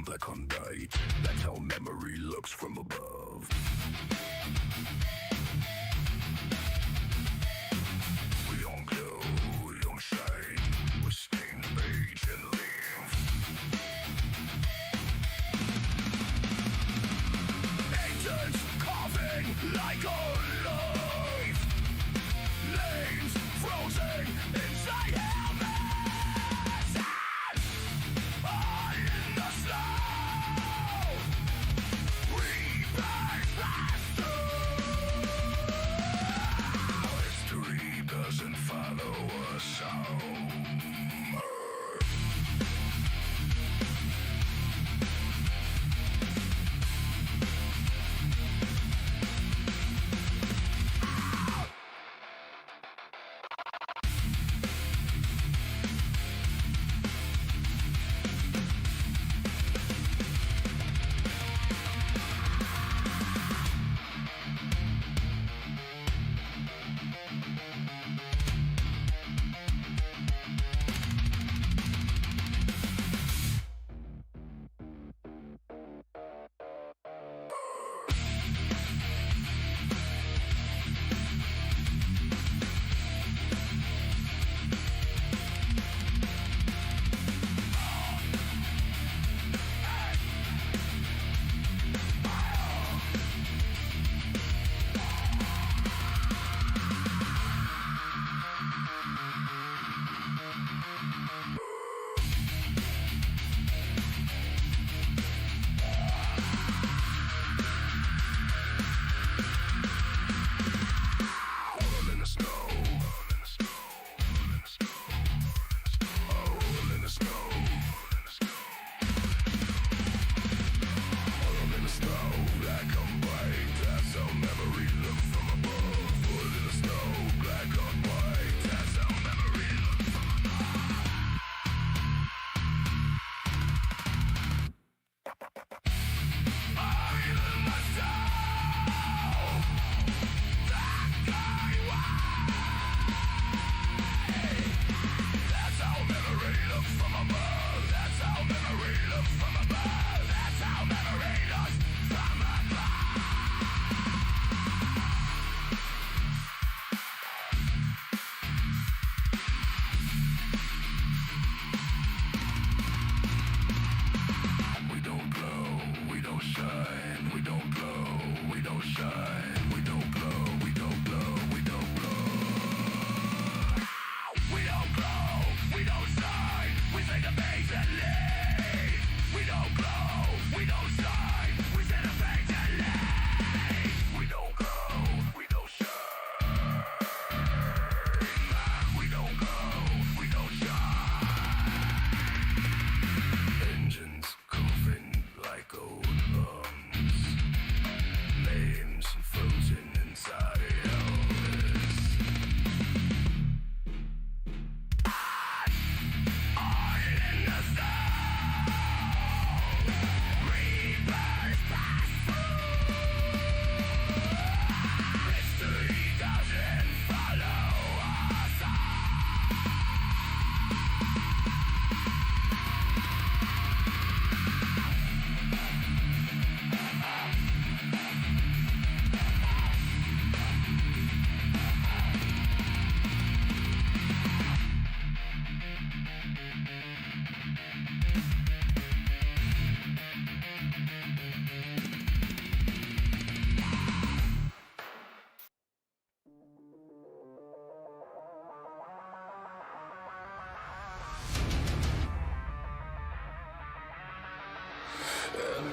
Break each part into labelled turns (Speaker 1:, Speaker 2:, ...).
Speaker 1: Black on night, that's how memory looks from above. We don't glow, we don't shine, we stain the page and leave. Agents coughing like alive, lanes frozen inside helmets in the snow. History doesn't follow us home.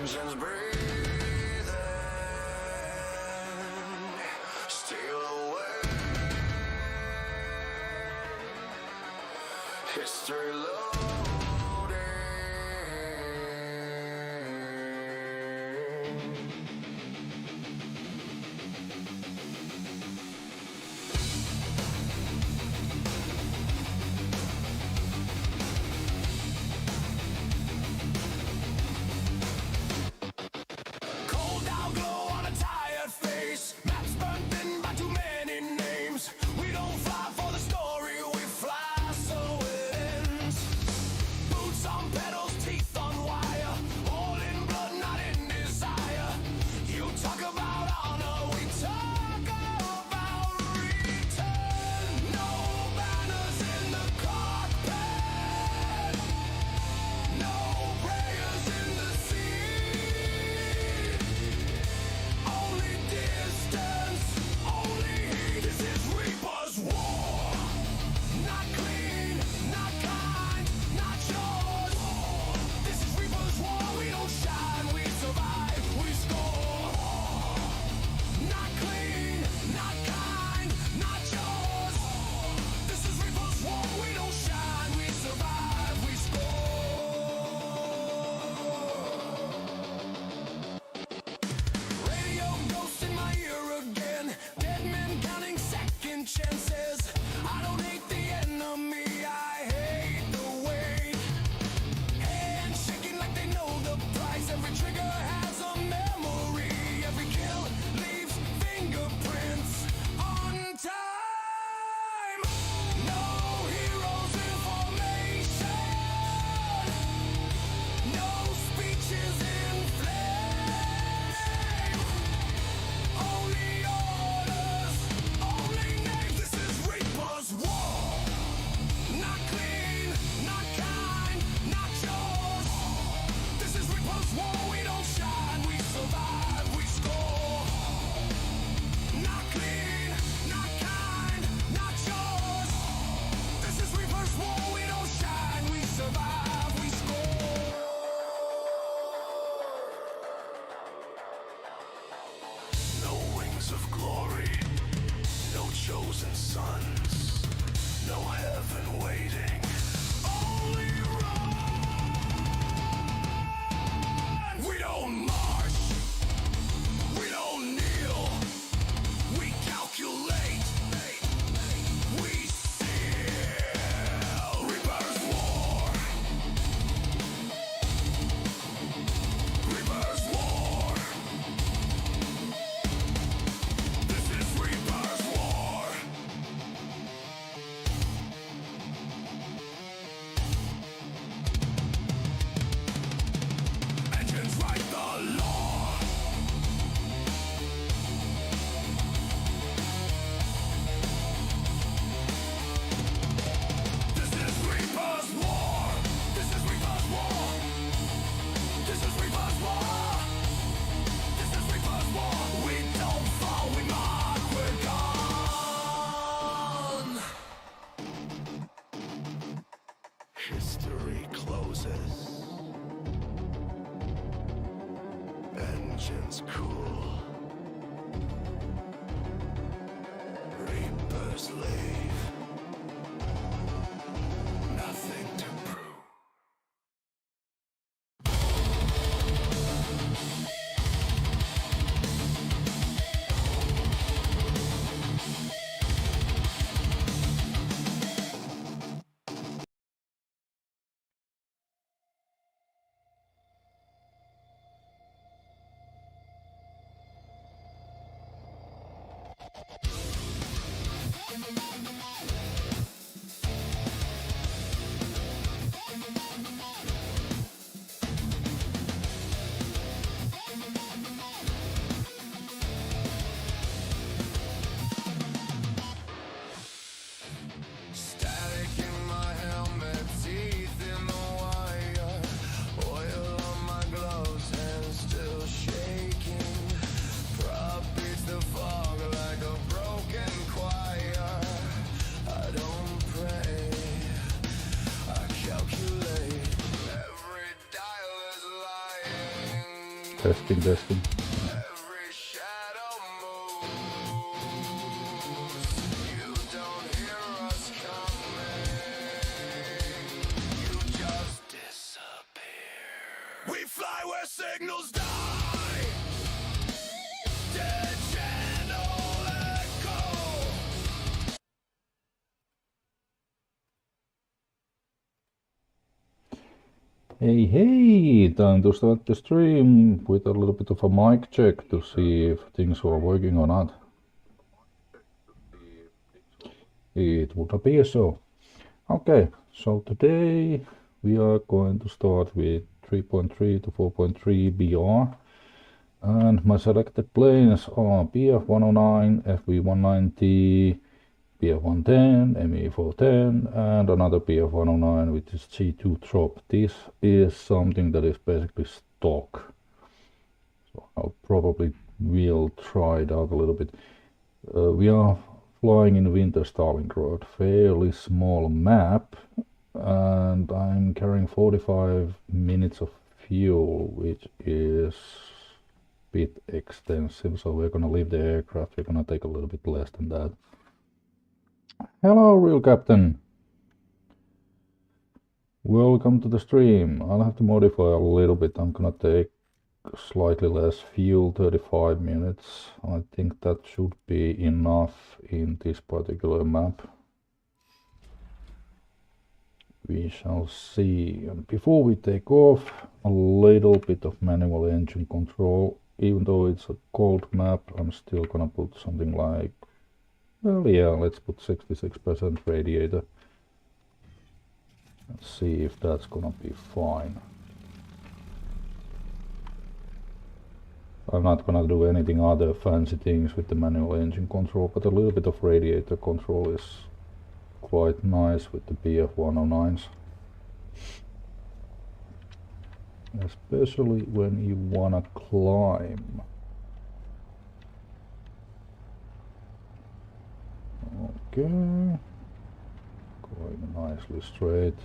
Speaker 1: Engines breathing, steal away. History loading. stars and suns, no heaven waiting. Only run! We don't march, we don't kneel, we calculate, we seal. Reaper's war, Reaper's war. This is Reaper's war. Engines write the law. This is Reaper's war. This is Reaper's war. This is Reaper's war. This is Reaper's war. We don't fall, we mark, we're gone. History closes. Engines cool. Reapers leave. Nothing to prove. Static in my helmet, teeth in the wire, oil on my gloves, hands still shaking. Prop beats the fog like a broken choir. I don't pray, I calculate. Every dial is lying.
Speaker 2: Testing.
Speaker 1: Every shadow moves. You don't hear us coming. You just disappear. We fly where signals die. Dead channel echo.
Speaker 2: Hey, time to start the stream with a little bit of a mic check to see if things are working or not. It would appear so. Okay, so today we are going to start with 3.3 to 4.3 BR, and my selected planes are PF-109, FV-190, PF-110, ME-410, and another PF-109, which is G2 Trop. This is something that is basically stock, so I'll probably will try it out a little bit. We are flying in winter Stalingrad, fairly small map, and I'm carrying 45 minutes of fuel, which is a bit extensive, so we're gonna leave the aircraft. We're gonna take a little bit less than that. Hello, real captain. Welcome to the stream. I'll have to modify a little bit. I'm gonna take slightly less fuel, 35 minutes. I think that should be enough in this particular map. We shall see. And before we take off, a little bit of manual engine control. Even though it's a cold map, I'm still gonna put something like, well, yeah, let's put 66% radiator. Let's see if that's gonna be fine. I'm not gonna do anything other fancy things with the manual engine control, but a little bit of radiator control is quite nice with the PF-109s. Especially when you wanna climb. Okay, going nicely straight.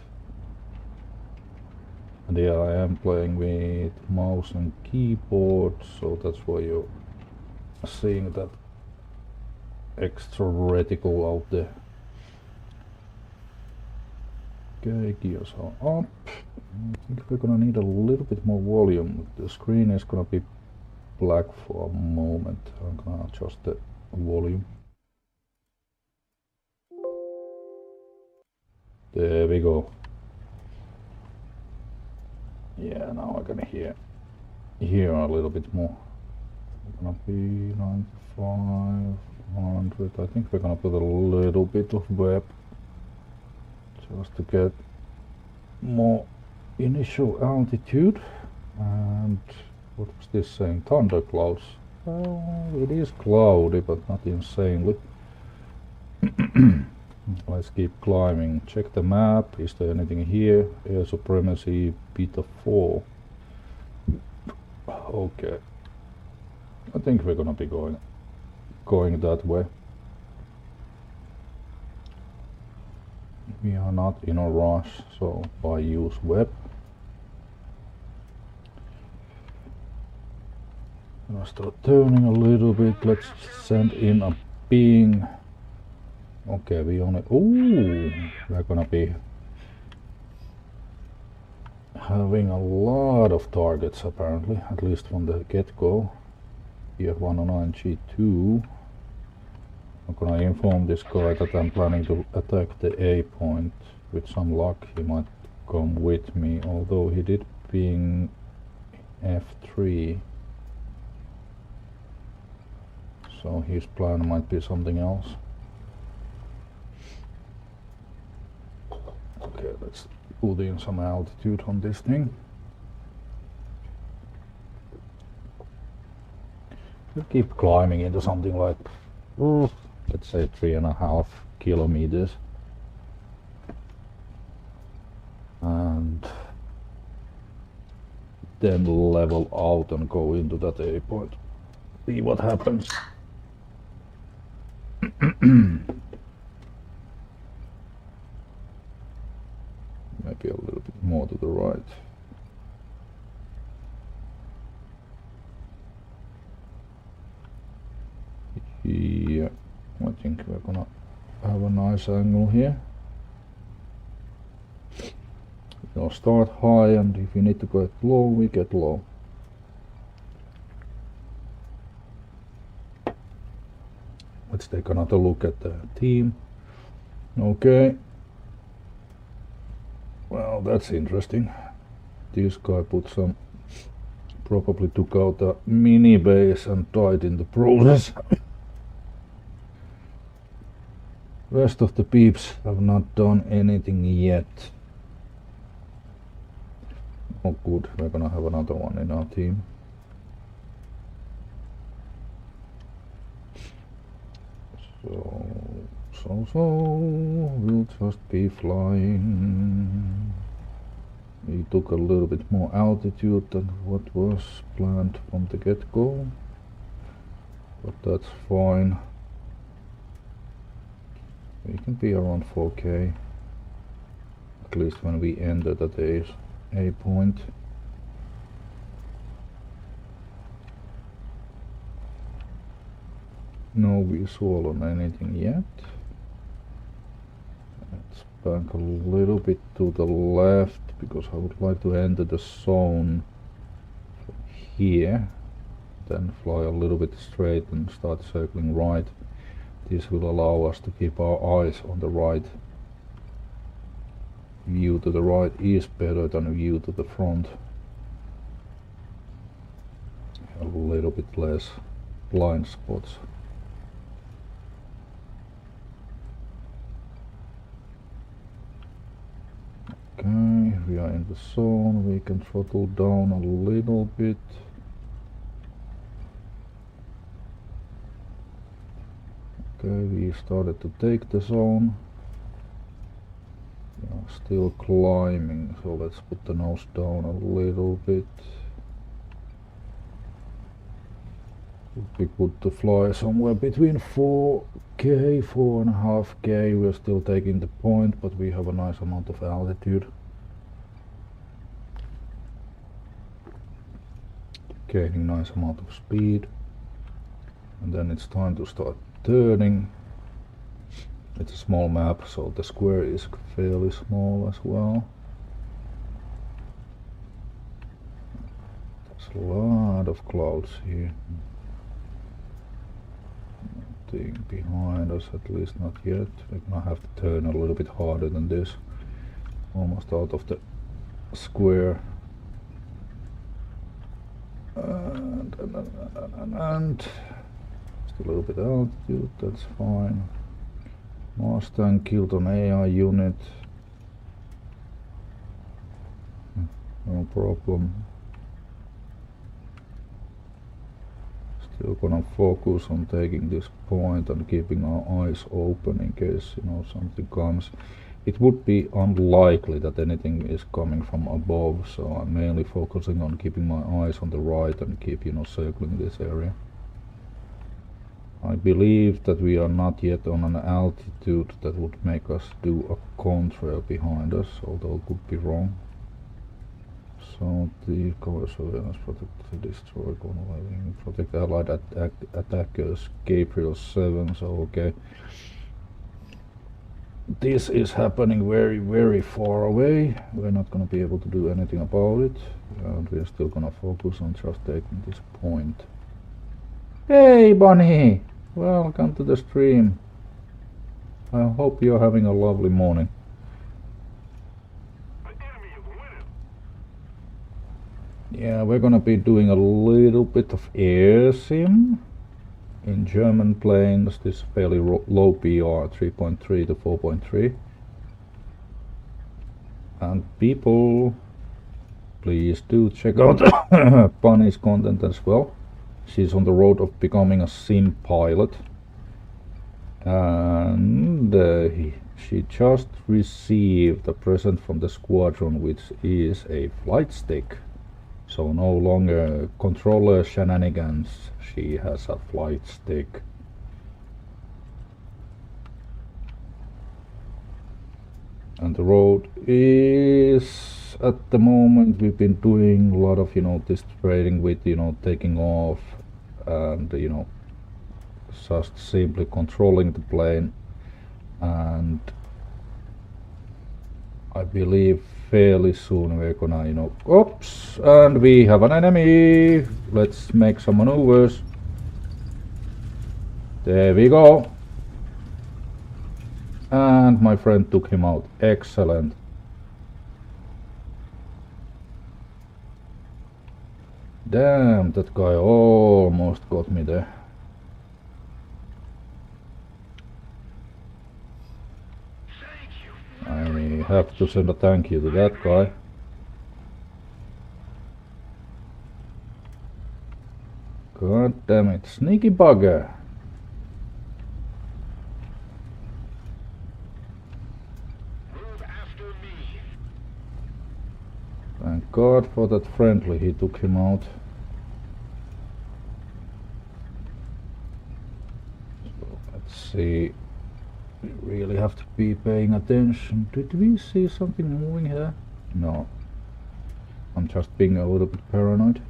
Speaker 2: And yeah, I am playing with mouse and keyboard, so that's why you're seeing that extra reticle out there. Okay, gears are up. I think we're gonna need a little bit more volume. The screen is gonna be black for a moment. I'm gonna adjust the volume. There we go. Yeah, now I can hear a little bit more. It's gonna be 95, 100. I think we're gonna put a little bit of web just to get more initial altitude. And what was this saying? Thunderclouds. Well, it is cloudy, but not insanely. Let's keep climbing. Check the map. Is there anything here? Air supremacy, beta 4. Okay. I think we're gonna be going that way. We are not in a rush, so I use web. I'm gonna start turning a little bit. Let's send in a ping. Okay, we only... Ooh, we're gonna be having a lot of targets apparently, at least from the get-go. EF-109G2. I'm gonna inform this guy that I'm planning to attack the A point. With some luck he might come with me, although he did ping F3. So his plan might be something else. Okay, let's put in some altitude on this thing. We'll keep climbing into something like, let's say 3.5 kilometers. And then level out and go into that A point. See what happens. Maybe a little bit more to the right. Yeah, I think we're gonna have a nice angle here. We'll start high, and if we need to get low, we get low. Let's take another look at the team. Okay. Well, that's interesting. This guy put some... probably took out a mini base and died in the process. Rest of the peeps have not done anything yet. Oh good, we're gonna have another one in our team. So we'll just be flying. We took a little bit more altitude than what was planned from the get-go, but that's fine. We can be around 4K, at least when we enter that A point. No visual on anything yet. Let's bank a little bit to the left, because I would like to enter the zone from here, then fly a little bit straight and start circling right. This will allow us to keep our eyes on the right. View to the right is better than view to the front. A little bit less blind spots. Okay, we are in the zone. We can throttle down a little bit. Okay, we started to take the zone. We are still climbing, so let's put the nose down a little bit. Would be good to fly somewhere between 4K, 4.5K. We're still taking the point, but we have a nice amount of altitude. Gaining nice amount of speed. And then it's time to start turning. It's a small map, so the square is fairly small as well. There's a lot of clouds here. Nothing behind us, at least not yet. We're gonna have to turn a little bit harder than this. Almost out of the square. And just a little bit altitude, that's fine. Mustang killed an AI unit. No problem. Still gonna focus on taking this point and keeping our eyes open in case, you know, something comes. It would be unlikely that anything is coming from above, so I'm mainly focusing on keeping my eyes on the right and keep, you know, circling this area. I believe that we are not yet on an altitude that would make us do a contrail behind us, although it could be wrong. So the cover surveillance, protect the destroy, protect allied attackers, Gabriel 7, so okay. This is happening very, very far away. We're not gonna be able to do anything about it, and we're still gonna focus on just taking this point. Hey Bunny! Welcome to the stream. I hope you're having a lovely morning. Yeah, we're gonna be doing a little bit of air sim in German planes. This fairly low PR, 3.3 to 4.3. And people, please do check out Bunny's content as well. She's on the road of becoming a sim pilot. And she just received a present from the Squadron, which is a flight stick. So no longer controller shenanigans, she has a flight stick. And the road is, at the moment, we've been doing a lot of, you know, this trading with, you know, taking off and, you know, just simply controlling the plane. And I believe fairly soon we're gonna, you know, oops, and we have an enemy. Let's make some maneuvers. There we go. And my friend took him out. Excellent. Damn, that guy almost got me there. I have to send a thank you to that guy. God damn it, sneaky bugger.
Speaker 1: Move after me.
Speaker 2: Thank God for that friendly, he took him out. So let's see. We really have to be paying attention. Did we see something moving here? No. I'm just being a little bit paranoid.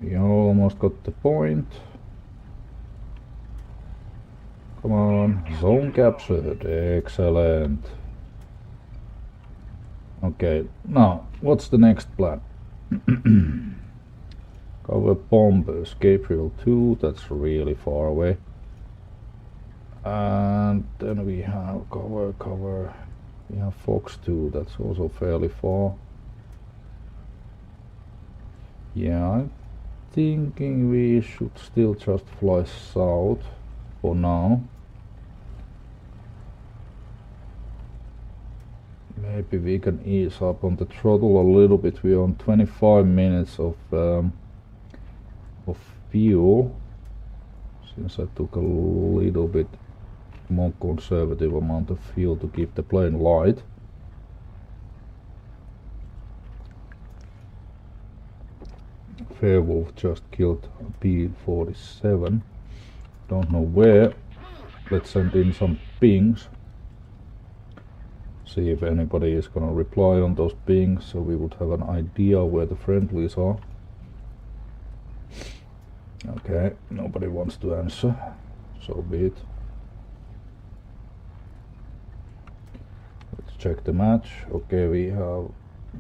Speaker 2: We almost got the point. Come on, zone captured. Excellent. Okay, now what's the next plan? Cover bombers, Gabriel 2, that's really far away. And then we have cover. We have Fox 2, that's also fairly far. Yeah, I'm thinking we should still just fly south for now. Maybe we can ease up on the throttle a little bit. We're on 25 minutes of fuel, since I took a little bit more conservative amount of fuel to keep the plane light. Fairwolf just killed P-47. Don't know where. Let's send in some pings. See if anybody is gonna reply on those pings, so we would have an idea where the friendlies are. Okay, nobody wants to answer, so be it. Let's check the match. Okay, we have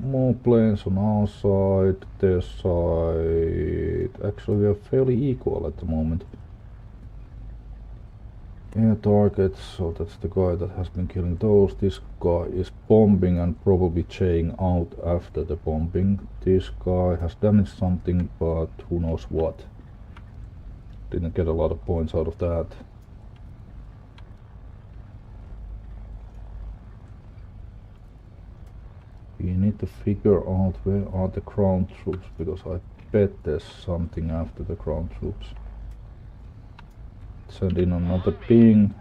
Speaker 2: more planes on our side, their side. Actually, we are fairly equal at the moment. Air targets, so that's the guy that has been killing those. This guy is bombing and probably chaying out after the bombing. This guy has damaged something, but who knows what. Didn't get a lot of points out of that. We need to figure out where are the ground troops, because I bet there's something after the ground troops. Send in another ping.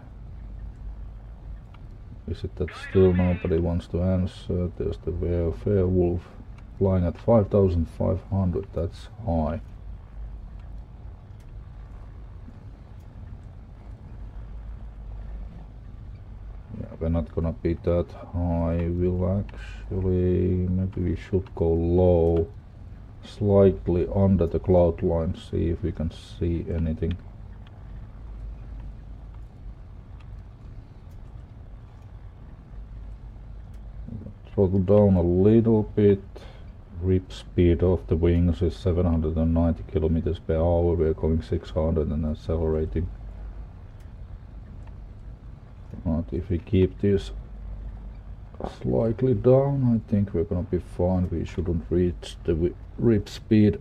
Speaker 2: Is it that still nobody wants to answer? There's the Werewolf flying at 5,500, that's high. Yeah, we're not gonna be that high. We'll actually, maybe we should go low, slightly under the cloud line, see if we can see anything. Throttle down a little bit. Rip speed of the wings is 790 kilometers per hour. We're going 600 and accelerating. But if we keep this slightly down, I think we're gonna be fine. We shouldn't reach the rip speed.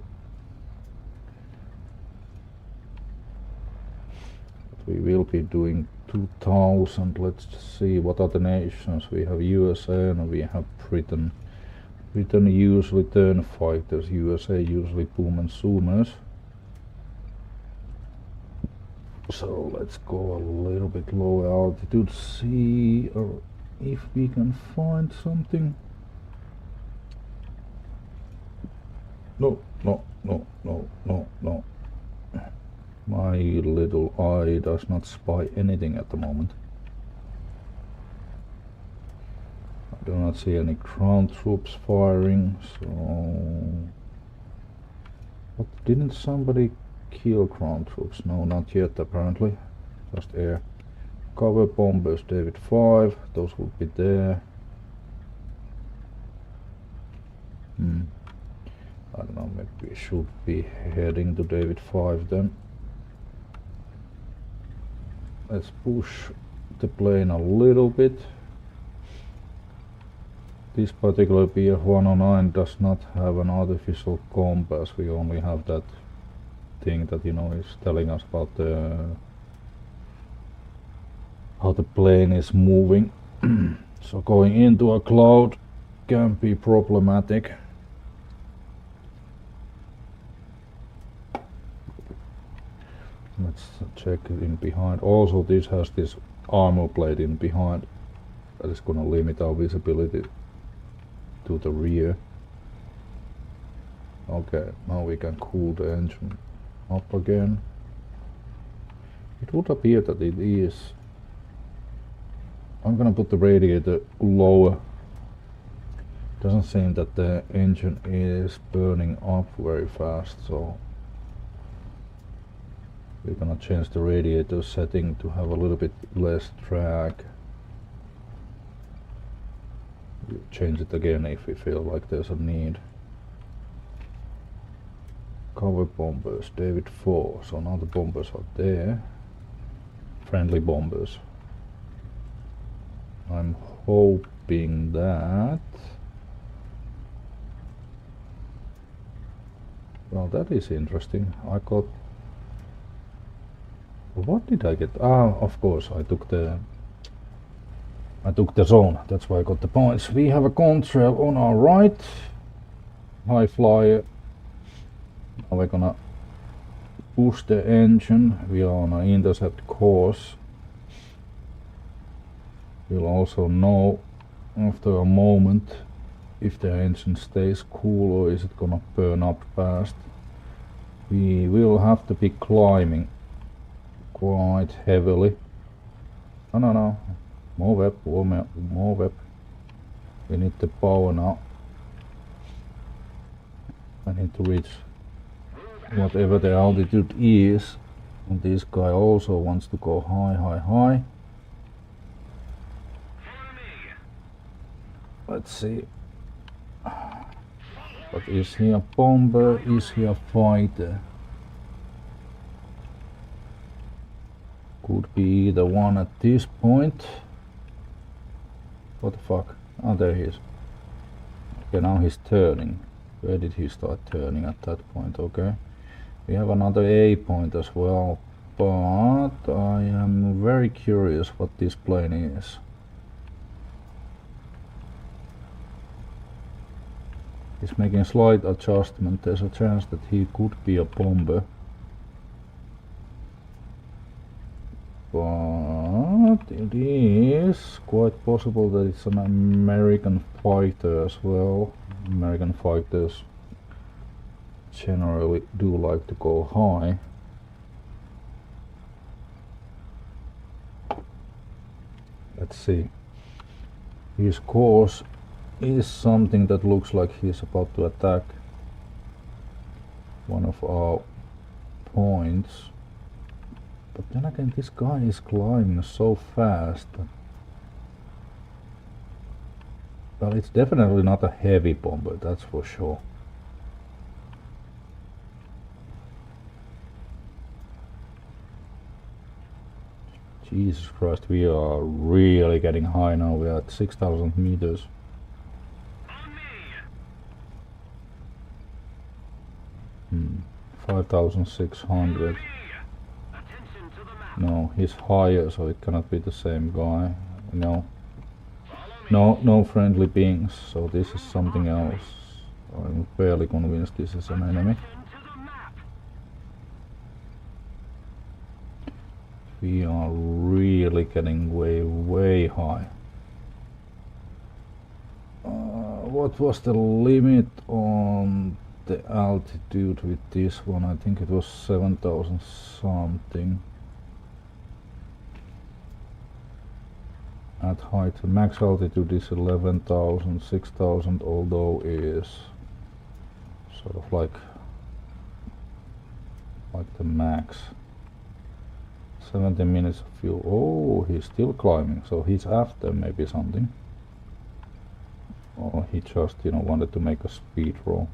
Speaker 2: But we will be doing 2000. Let's see what other nations. We have USA and we have Britain. Britain usually turn fighters, USA usually boom and zoomers. So let's go a little bit lower altitude, see if we can find something. No. My little eye does not spy anything at the moment. I do not see any ground troops firing, so... But didn't somebody kill ground troops? No, not yet apparently. Just air. Cover bombers, David 5, those will be there. I don't know, maybe we should be heading to David 5 then. Let's push the plane a little bit. This particular BF-109 does not have an artificial compass. We only have that thing that, you know, is telling us about how the plane is moving. So going into a cloud can be problematic. Let's check it in behind. Also, this has this armor plate in behind that is gonna limit our visibility to the rear. Okay, now we can cool the engine up again. It would appear that it is. I'm gonna put the radiator lower. Doesn't seem that the engine is burning up very fast, so we're gonna change the radiator setting to have a little bit less drag. We'll change it again if we feel like there's a need. Cover bombers, David 4, so now the bombers are there. Friendly bombers. I'm hoping that... Well, that is interesting. I got... What did I get? Ah, of course, I took the zone. That's why I got the points. We have a contrail on our right. High flyer. Now we're gonna push the engine. We are on an intercept course. We'll also know after a moment if the engine stays cool or is it gonna burn up fast. We will have to be climbing quite heavily. No. More web. We need the power now. I need to reach whatever the altitude is. And this guy also wants to go high, high, high. Let's see. But is he a bomber? Is he a fighter? Could be either one at this point. What the fuck? Oh, there he is. Okay, now he's turning. Where did he start turning at that point? Okay. We have another A point as well. But I am very curious what this plane is. He's making a slight adjustment. There's a chance that he could be a bomber. But it is quite possible that it's an American fighter as well. American fighters generally do like to go high. Let's see. His course is something that looks like he's about to attack one of our points. But then again, this guy is climbing so fast. Well, it's definitely not a heavy bomber, that's for sure. Jesus Christ, we are really getting high now. We are at 6,000 meters. 5,600. No, he's higher, so it cannot be the same guy. No friendly beings, so this is something else. I'm fairly convinced this is an enemy. We are really getting way high. What was the limit on the altitude with this one? I think it was 7,000 something. At height, the max altitude is 11,000, 6,000, although is sort of like the max. 70 minutes of fuel. Oh, he's still climbing, so he's after maybe something. Or he just, wanted to make a speed roll.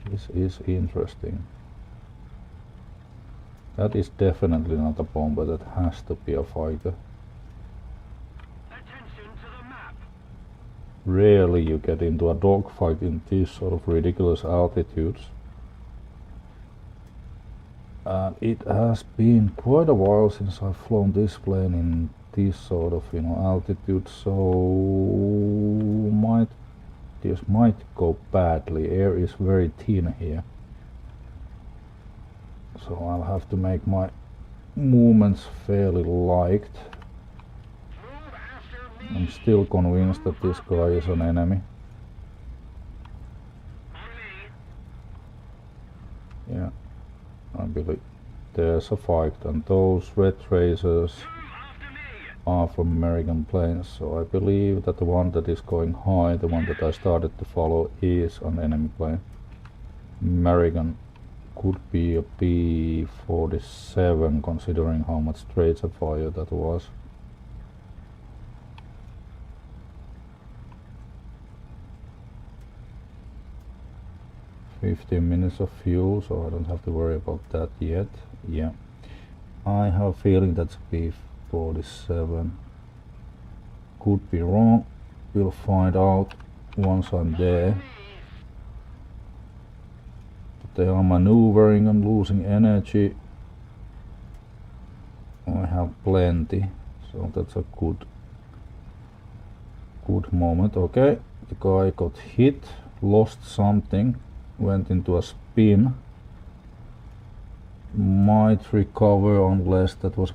Speaker 2: This is interesting. That is definitely not a bomber, that has to be a fighter. Rarely you get into a dogfight in these sort of ridiculous altitudes. It has been quite a while since I've flown this plane in this sort of altitude, so this might go badly. Air is very thin here, so I'll have to make my movements fairly light. I'm still convinced that this guy is an enemy. Yeah, I believe there's a fight, and those red tracers are from American planes, so I believe that the one that is going high, the one that I started to follow, is an enemy plane. American, could be a B-47 considering how much tracer fire that was. $15 minutes of fuel, so I don't have to worry about that yet. Yeah, I have a feeling that's B-47. Could be wrong. We'll find out once I'm there. But they are maneuvering and losing energy. I have plenty, so that's a good moment. Okay, the guy got hit, lost something, went into a spin. Might recover unless that was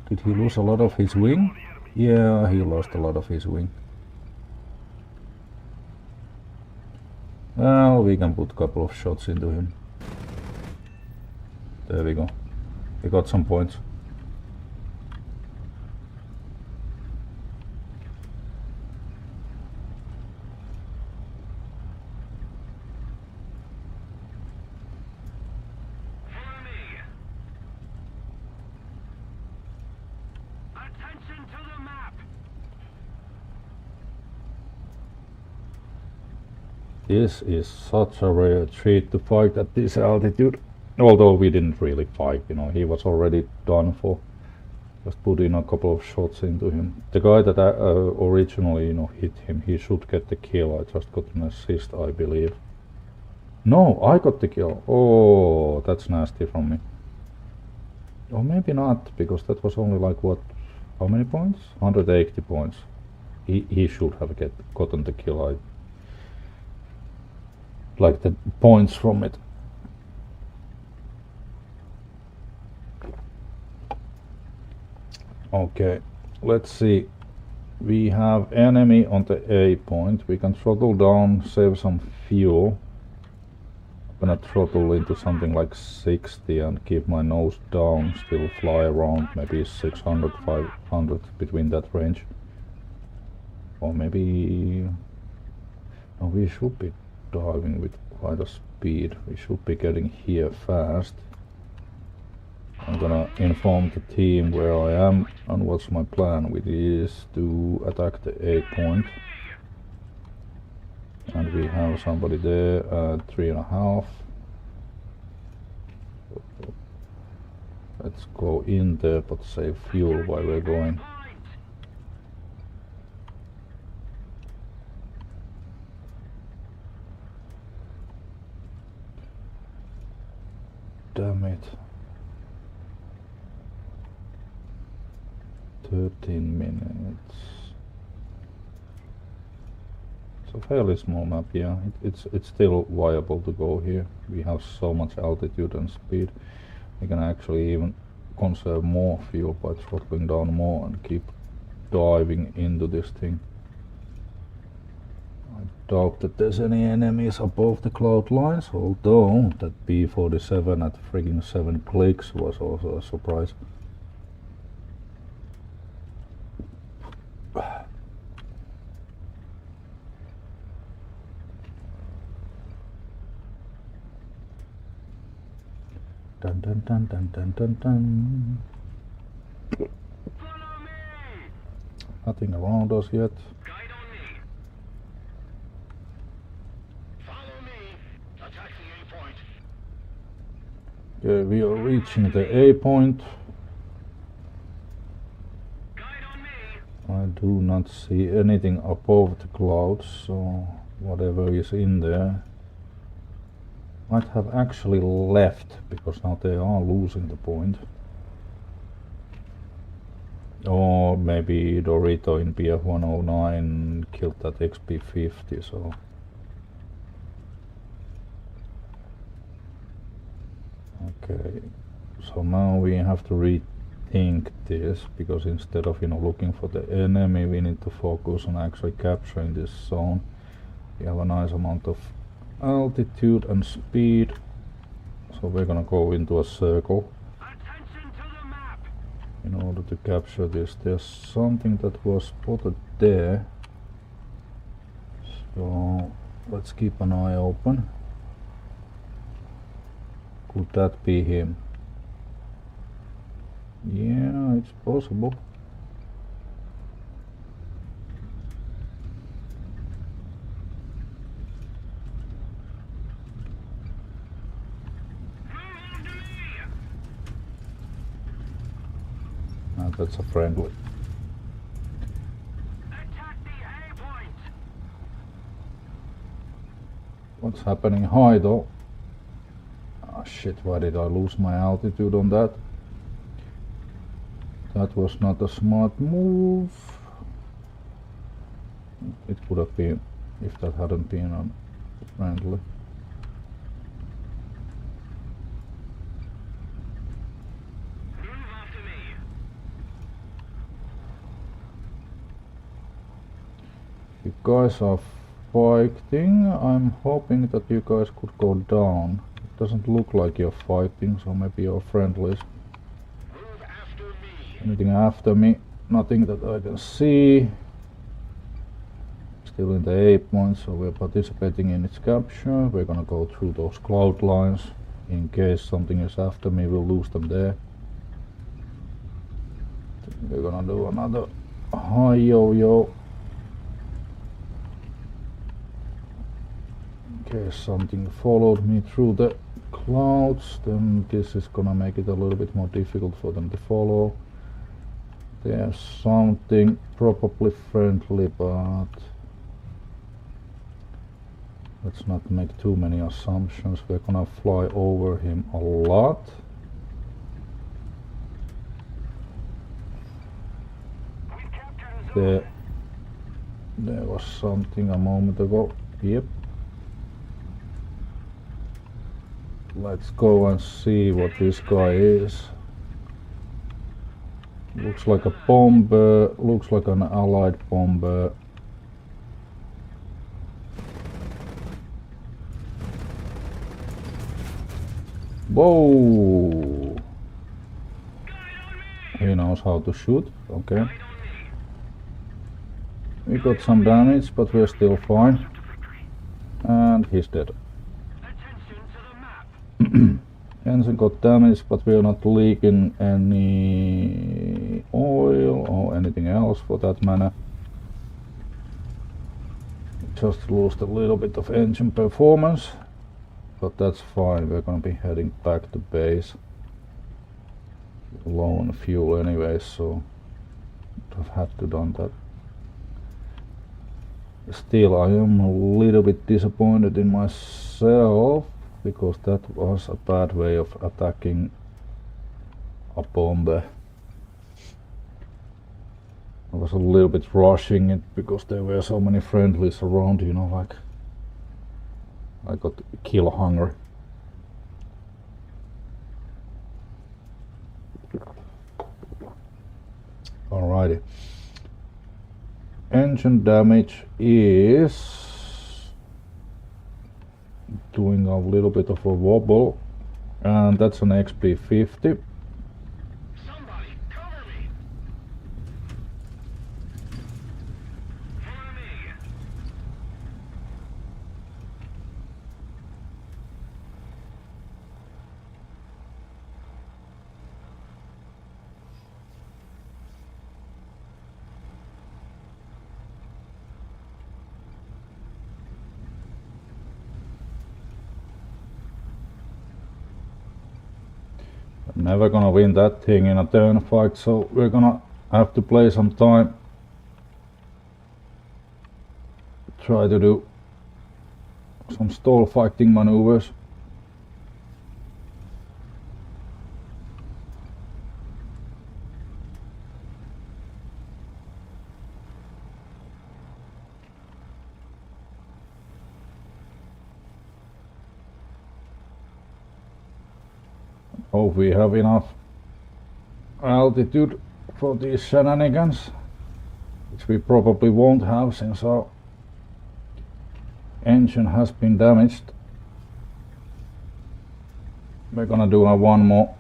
Speaker 2: did he lose a lot of his wing? Yeah, he lost a lot of his wing. Well, we can put a couple of shots into him. There we go. He got some points. This is such a rare treat to fight at this altitude. Although we didn't really fight, you know, he was already done for. Just put in a couple of shots into him. The guy that originally, you know, hit him, he should get the kill. I just got an assist, I believe. No, I got the kill. Oh, that's nasty from me. Or maybe not, because that was only like what? How many points? 180 points. He should have gotten the kill. I like the points from it. Okay, let's see. We have enemy on the A point. We can throttle down, save some fuel. I'm gonna throttle into something like 60 and keep my nose down, still fly around maybe 600, 500, between that range. Or maybe... No, we should be diving with quite a speed. We should be getting here fast. I'm gonna inform the team where I am and what's my plan, which is to attack the A point. And we have somebody there at 3.5. Let's go in there but save fuel while we're going. Damn it. 13 minutes. It's a fairly small map, yeah. It's still viable to go here. We have so much altitude and speed. We can actually even conserve more fuel by throttling down more and keep diving into this thing. I doubt that there's any enemies above the cloud lines, although that B-47 at friggin' 7 clicks was also a surprise. Dun dun dun dun dun dun dun. Nothing around us yet.
Speaker 1: Guide on me. Follow me. Attack the A point.
Speaker 2: Okay, we are reaching the A point.
Speaker 1: Guide on me.
Speaker 2: I do not see anything above the clouds, so whatever is in there might have actually left, because now they are losing the point. Or maybe Dorito in BF-109 killed that XP-50, so... Okay, so now we have to rethink this, because instead of, you know, looking for the enemy, we need to focus on actually capturing this zone. We have a nice amount of altitude and speed, so we're gonna go into a circle
Speaker 1: Attention to the map.
Speaker 2: in order to capture this. There's something that was spotted there, so let's keep an eye open. Could that be him? Yeah, it's possible. That's a friendly.
Speaker 1: Attack the A point.
Speaker 2: What's happening high though? Ah shit, why did I lose my altitude on that? That was not a smart move. It could have been if that hadn't been on friendly. You guys are fighting. I'm hoping that you guys could go down. It doesn't look like you're fighting, so maybe you're friendlies.
Speaker 1: Move after me.
Speaker 2: Anything after me? Nothing that I can see. Still in the A point, so we're participating in its capture. We're gonna go through those cloud lines. In case something is after me, we'll lose them there. We're gonna do another high yo-yo. Okay, something followed me through the clouds, then this is gonna make it a little bit more difficult for them to follow. There's something probably friendly, but let's not make too many assumptions. We're gonna fly over him a lot. There was something a moment ago. Yep. Let's go and see what this guy is. Looks like a bomber, looks like an allied bomber. Whoa! He knows how to shoot, okay. We got some damage, but we're still fine. And he's dead. Engine got damaged, but we're not leaking any oil or anything else for that matter. Just lost a little bit of engine performance, but that's fine. We're gonna be heading back to base. Low on fuel anyway, so I've had to done that. Still, I am a little bit disappointed in myself, because that was a bad way of attacking a bomber. I was a little bit rushing it because there were so many friendlies around, you know, like I got kill hungry. Alrighty. Engine damage is doing a little bit of a wobble, and that's an XP50.
Speaker 1: Somebody cover me. Follow me.
Speaker 2: I'm never gonna win that thing in a turn fight, so we're gonna have to play some time. Try to do some stall fighting maneuvers. Hope we have enough altitude for these shenanigans, which we probably won't have since our engine has been damaged. We're gonna do one more.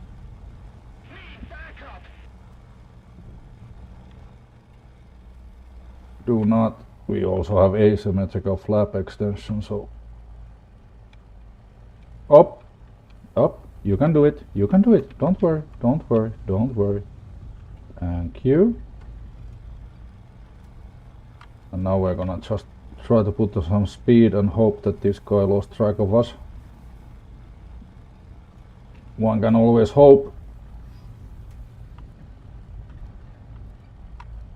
Speaker 2: Do not. We also have asymmetrical flap extension, so up, up. You can do it. You can do it. Don't worry. Don't worry. Don't worry. Thank you. And now we're gonna just try to put some speed and hope that this guy lost track of us. One can always hope.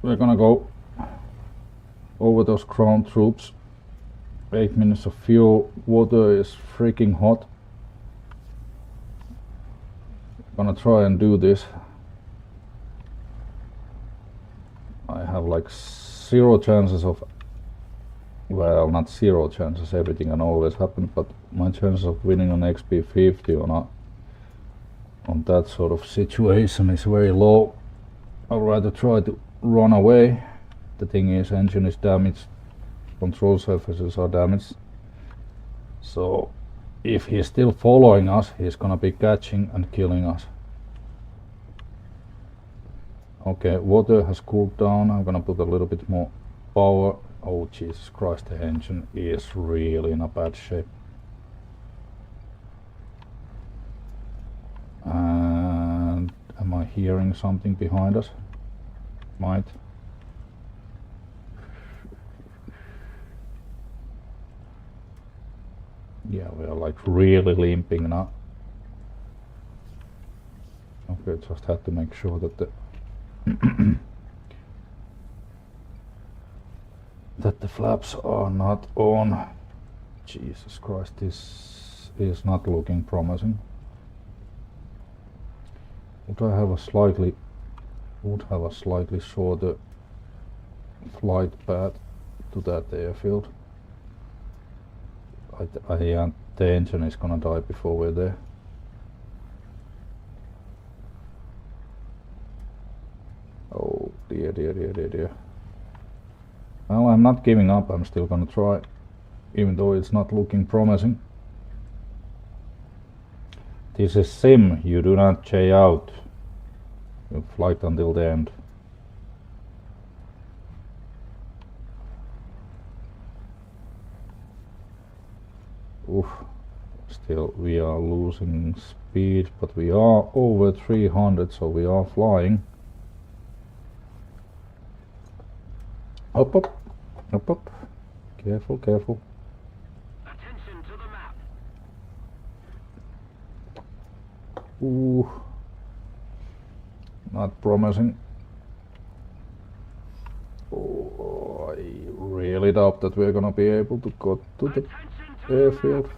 Speaker 2: We're gonna go over those ground troops. 8 minutes of fuel. Water is freaking hot. Gonna try and do this. I have like 0 chances of, well, not 0 chances, everything can always happen, but my chances of winning on XP50 on that sort of situation is very low. I'd rather try to run away. The thing is, engine is damaged, control surfaces are damaged, so if he's still following us, he's gonna be catching and killing us. Okay, water has cooled down. I'm gonna put a little bit more power. Oh Jesus Christ, the engine is really in a bad shape. And am I hearing something behind us? Might. Yeah, we are like really limping now. Okay, just had to make sure that the that the flaps are not on. Jesus Christ, this is not looking promising. Would have a slightly shorter flight path to that airfield. The engine is gonna die before we're there. Oh dear, dear, dear, dear, dear. Well, I'm not giving up. I'm still gonna try, even though it's not looking promising. This is sim. You do not jay out. You flight until the end. Oof. Still, we are losing speed, but we are over 300, so we are flying. Up, up, up, up. Careful, careful.
Speaker 3: Attention to the map.
Speaker 2: Ooh. Not promising. Oh, I really doubt that we're gonna be able to go to the airfield.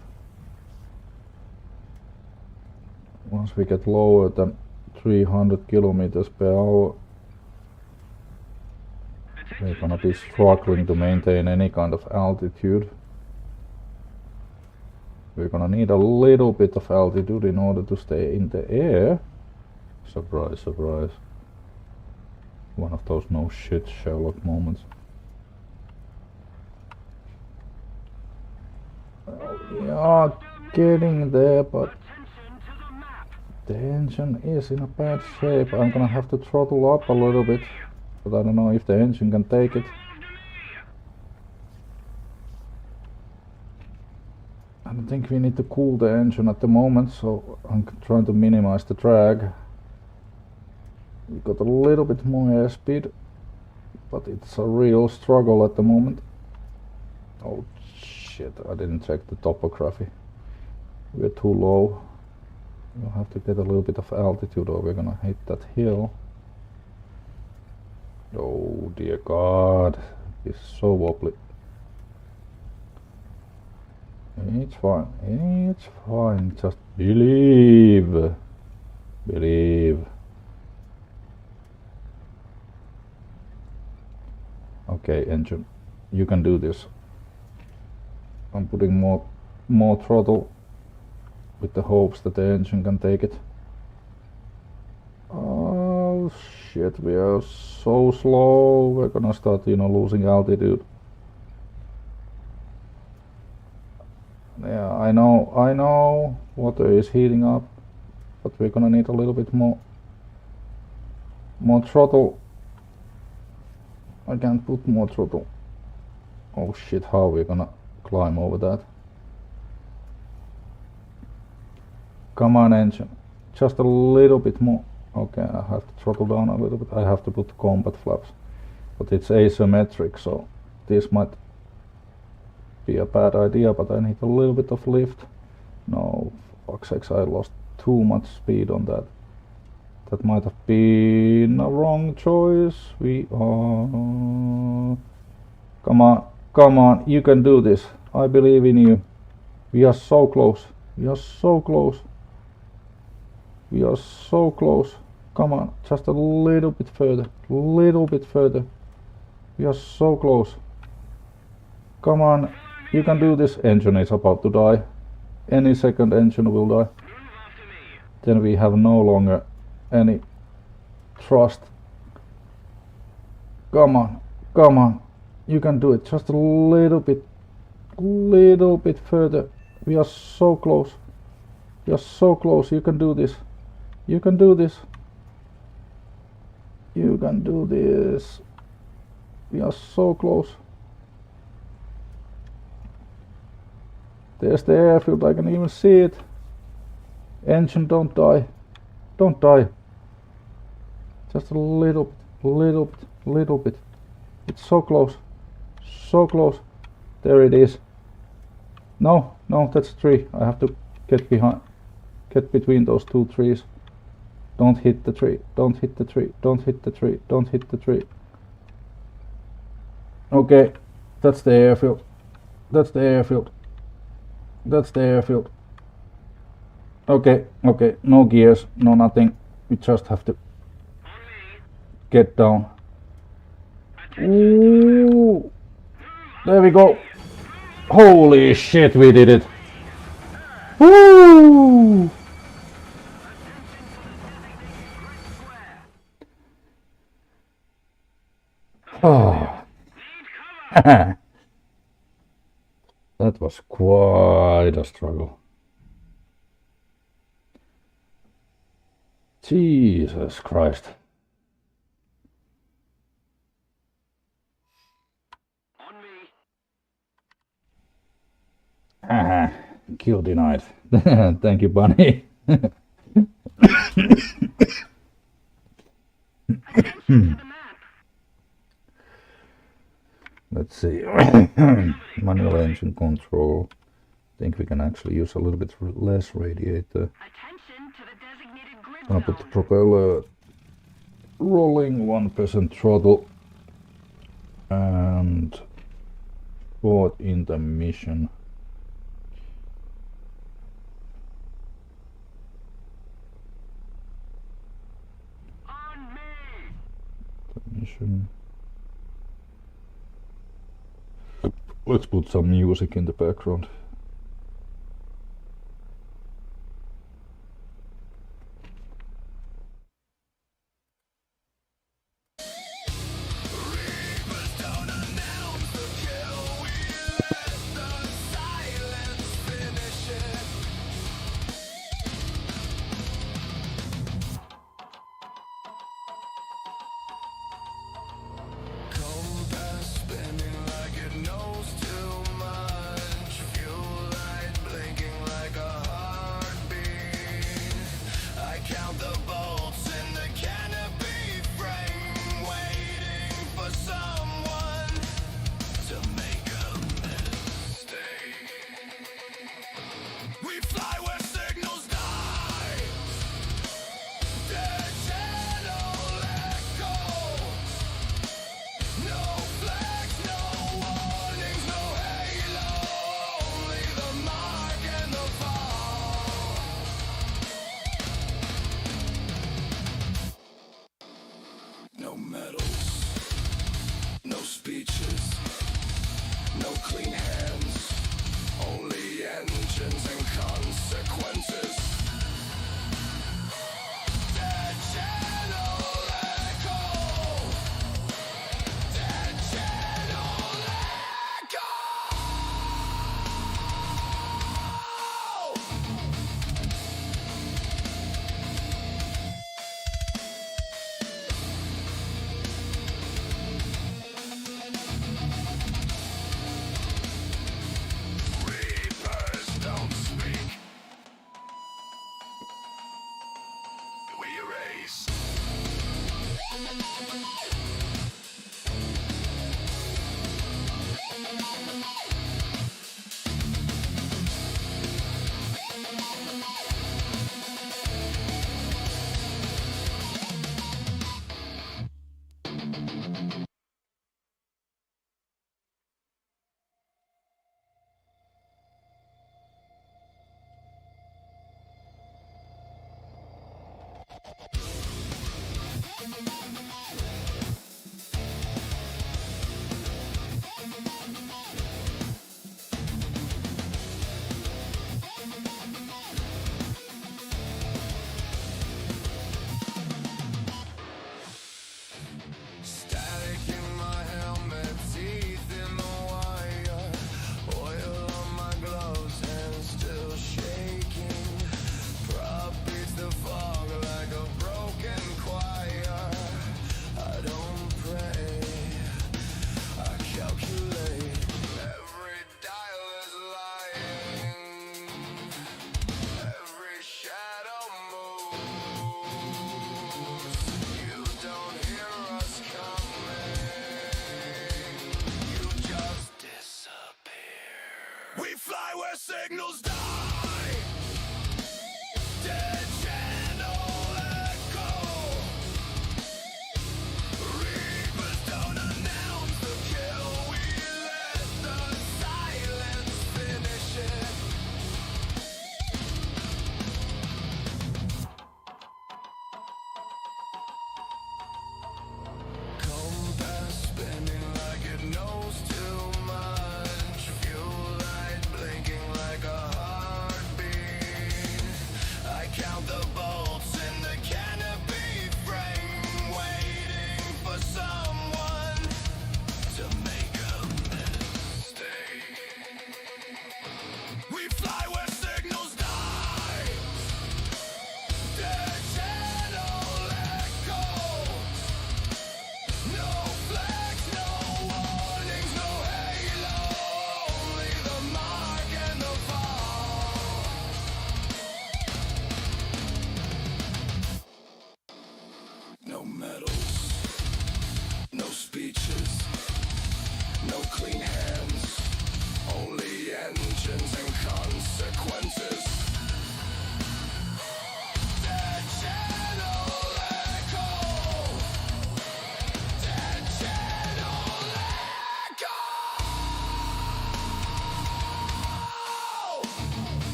Speaker 2: Once we get lower than 300 kilometers per hour, we're gonna be struggling to maintain any kind of altitude. We're gonna need a little bit of altitude in order to stay in the air. Surprise, surprise. One of those no shit Sherlock moments. We are getting there, but the engine is in a bad shape. I'm gonna have to throttle up a little bit, but I don't know if the engine can take it. I don't think we need to cool the engine at the moment, so I'm trying to minimize the drag. We got a little bit more airspeed, but it's a real struggle at the moment. Oh shit, I didn't check the topography. We're too low. We'll have to get a little bit of altitude or we're gonna hit that hill. Oh dear God, it's so wobbly. It's fine, it's fine, just believe. Believe. Okay, engine, you can do this. I'm putting more throttle with the hopes that the engine can take it. Oh shit, we are so slow. We're gonna start, losing altitude. Yeah, I know, water is heating up, but we're gonna need a little bit more throttle. I can't put more throttle. Oh shit, how are we gonna climb over that? Come on, engine, just a little bit more. Okay, I have to throttle down a little bit. I have to put combat flaps, but it's asymmetric, so this might be a bad idea, but I need a little bit of lift. No, fuck's sakes, I lost too much speed on that. That might have been a wrong choice. We are... Come on, you can do this. I believe in you. We are so close. We are so close. We are so close. Come on, just a little bit further. Little bit further. We are so close. Come on, you can do this. Engine is about to die. Any second engine will die. Then we have no longer any thrust. Come on, you can do it. Just a little bit further. We are so close. We are so close. You can do this. You can do this. You can do this. We are so close. There's the airfield. I can even see it. Engine, don't die. Don't die. Just a little bit. It's so close. So close. There it is. No, that's a tree. I have to get between those two trees. Don't hit the tree, don't hit the tree, don't hit the tree, don't hit the tree. Okay, that's the airfield. That's the airfield. That's the airfield. Okay, no gears, no nothing. We just have to get down. Ooh, there we go. Holy shit, we did it. Woo! Oh. That was quite a struggle. Jesus Christ.
Speaker 3: On me.
Speaker 2: Haha, kill denied. Thank you, Bunny.
Speaker 3: Attention to the map.
Speaker 2: Let's see. Manual engine control. I think we can actually use a little bit less radiator.
Speaker 3: Attention to the designated grid
Speaker 2: Gonna put the
Speaker 3: zone.
Speaker 2: propeller rolling 1% throttle and port in the mission.
Speaker 3: On me.
Speaker 2: Mission. Let's put some music in the background.
Speaker 1: Compass spinning like it knows too much. Fuel light blinking like a heartbeat. I count the bolts in the canopy frame, waiting for someone to make a mistake. We fly where signals die. Dead channel echo. No flags, no warnings, no halo. Only the mark and the fall. No medals, no speeches, no clean hands. Only engines and consequences. Dead channel echo. Dead channel echo.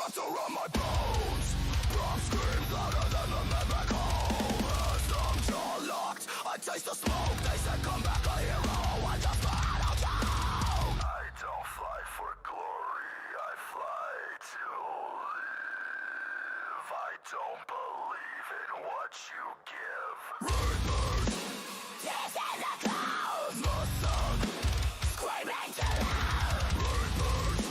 Speaker 1: Rust around my bones. Prom screams louder than the men home. As I'm jaw locked, I taste the smoke. They said come back a hero. I just ran out down. I don't fly for glory. I fly to live. I don't believe in what you give. Reapers, death in the clouds. The sun, screaming to loud. Reapers,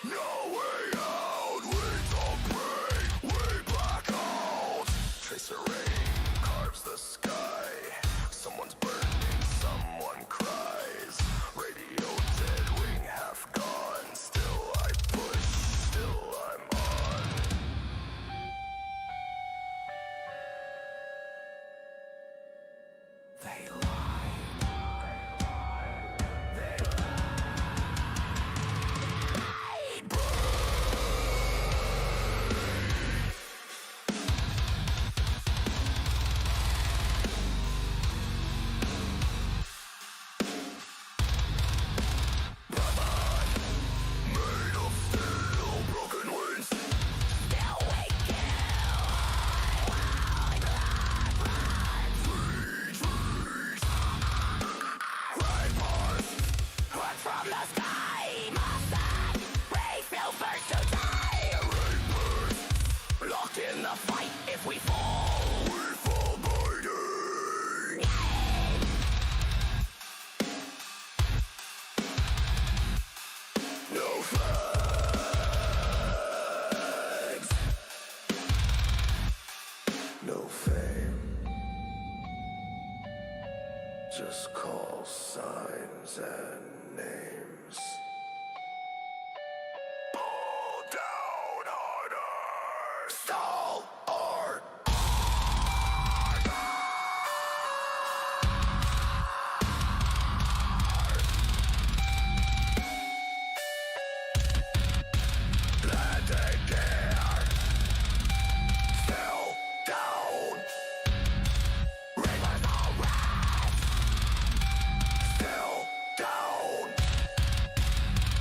Speaker 1: no way out. We don't break, we black out. Tracer rain carves the sky. Someone's burning, someone cries. Radio dead, wing half gone. Still I push, still I'm on. They lie. They made of steel, broken wings. Still we kill. Trees. Rainbows, cut from the sky. Mustang, refill first to die. Reapers, locked in the fight. If we fall, we fall biting. No flags, no fame. Just call signs and names. Pull down harder. Stall or landing gear. Still down. Rivers all rise. Still down.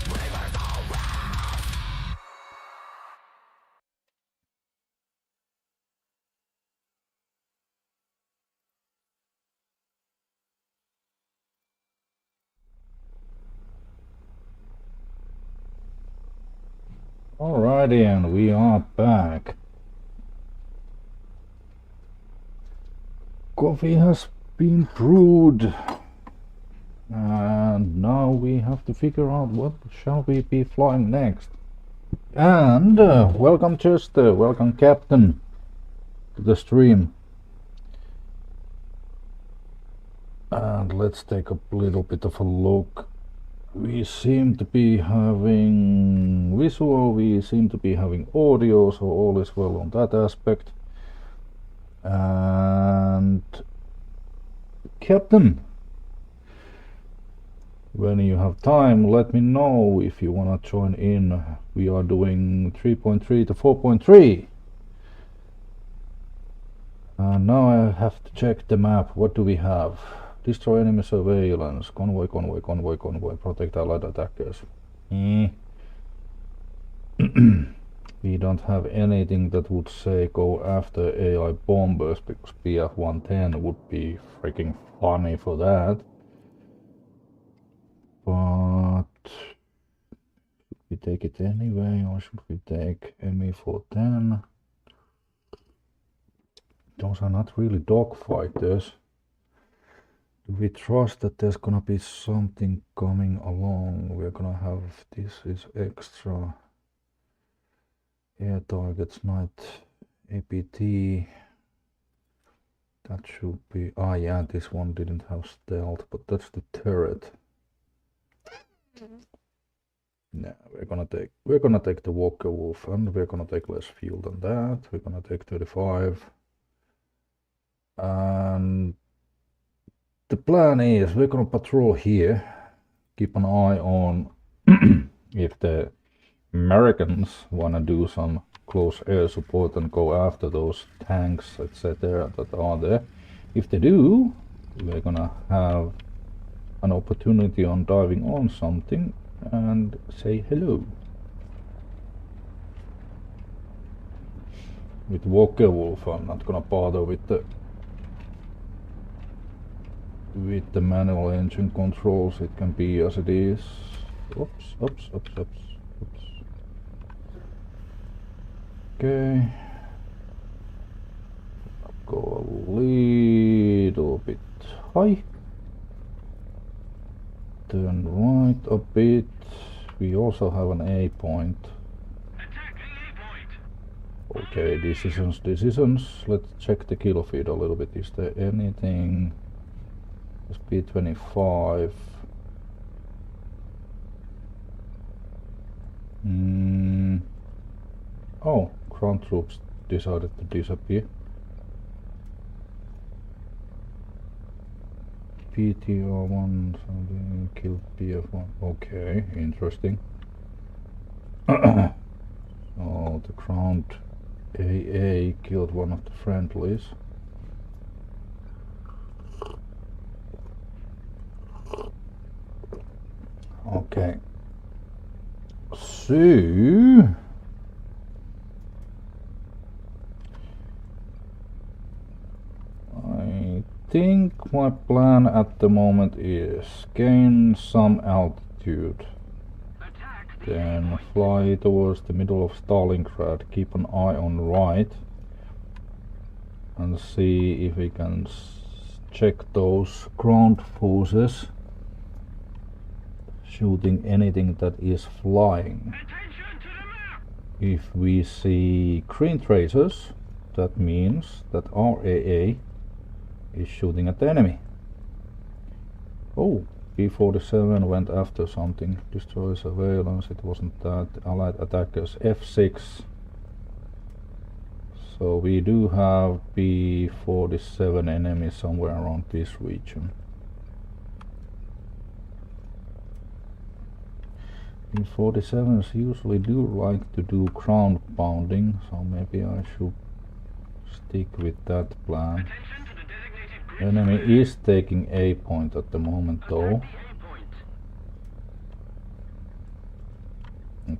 Speaker 1: Rivers all rise.
Speaker 2: Alrighty, and we are back. Coffee has been brewed, and now we have to figure out what shall we be flying next. And welcome Chester, welcome Captain to the stream. And let's take a little bit of a look. We seem to be having visual, we seem to be having audio, so all is well on that aspect. And Captain, when you have time, let me know if you want to join in. We are doing 3.3 to 4.3. And now I have to check the map. What do we have? Destroy enemy surveillance, convoy, protect allied attackers. We don't have anything that would say go after AI bombers, because PF-110 would be freaking funny for that. But should we take it anyway, or should we take ME-410? Those are not really dogfighters. Do we trust that there's gonna be something coming along? We're gonna have, this is extra air targets, night APT. That should be, yeah, this one didn't have stealth, but that's the turret. Yeah, we're gonna take the Walker Wolf, and we're gonna take less fuel than that. We're gonna take 35. And the plan is we're gonna patrol here, keep an eye on if the Americans wanna do some close air support and go after those tanks, etc. that are there. If they do, we're gonna have an opportunity on diving on something and say hello. with Wolf, I'm not gonna bother with the manual engine controls. It can be as it is. Oops. Okay. Go a little bit high. Turn right a bit. We also have an A point.
Speaker 3: Attack the A point.
Speaker 2: Okay, decisions. Let's check the kill feed a little bit. Is there anything? Speed 25. Oh, ground troops decided to disappear. PTR1 something killed PF1. Okay, interesting. So the ground AA killed one of the friendlies. Okay. So I think my plan at the moment is gain some altitude,
Speaker 3: Attack the A
Speaker 2: then
Speaker 3: point.
Speaker 2: fly towards the middle of Stalingrad, keep an eye on right, and see if we can check those ground forces shooting anything that is flying.
Speaker 3: Attention to the map.
Speaker 2: If we see green traces, that means that our AA is shooting at the enemy. Oh, B-47 went after something. Destroy surveillance, it wasn't that. Allied attackers, F6. So we do have B-47 enemies somewhere around this region. B-47s usually do like to do ground pounding, so maybe I should stick with that plan.
Speaker 3: Attention to the designated grid.
Speaker 2: Enemy is taking A point at the moment though.
Speaker 3: Attack the A point.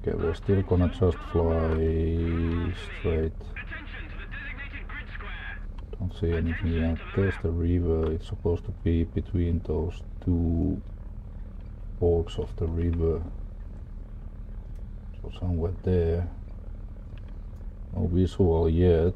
Speaker 2: Okay, we're still gonna just fly straight.
Speaker 3: Attention to the designated grid square.
Speaker 2: Don't see anything yet. There's the river. It's supposed to be between those two forks of the river. So somewhere there. No visual yet.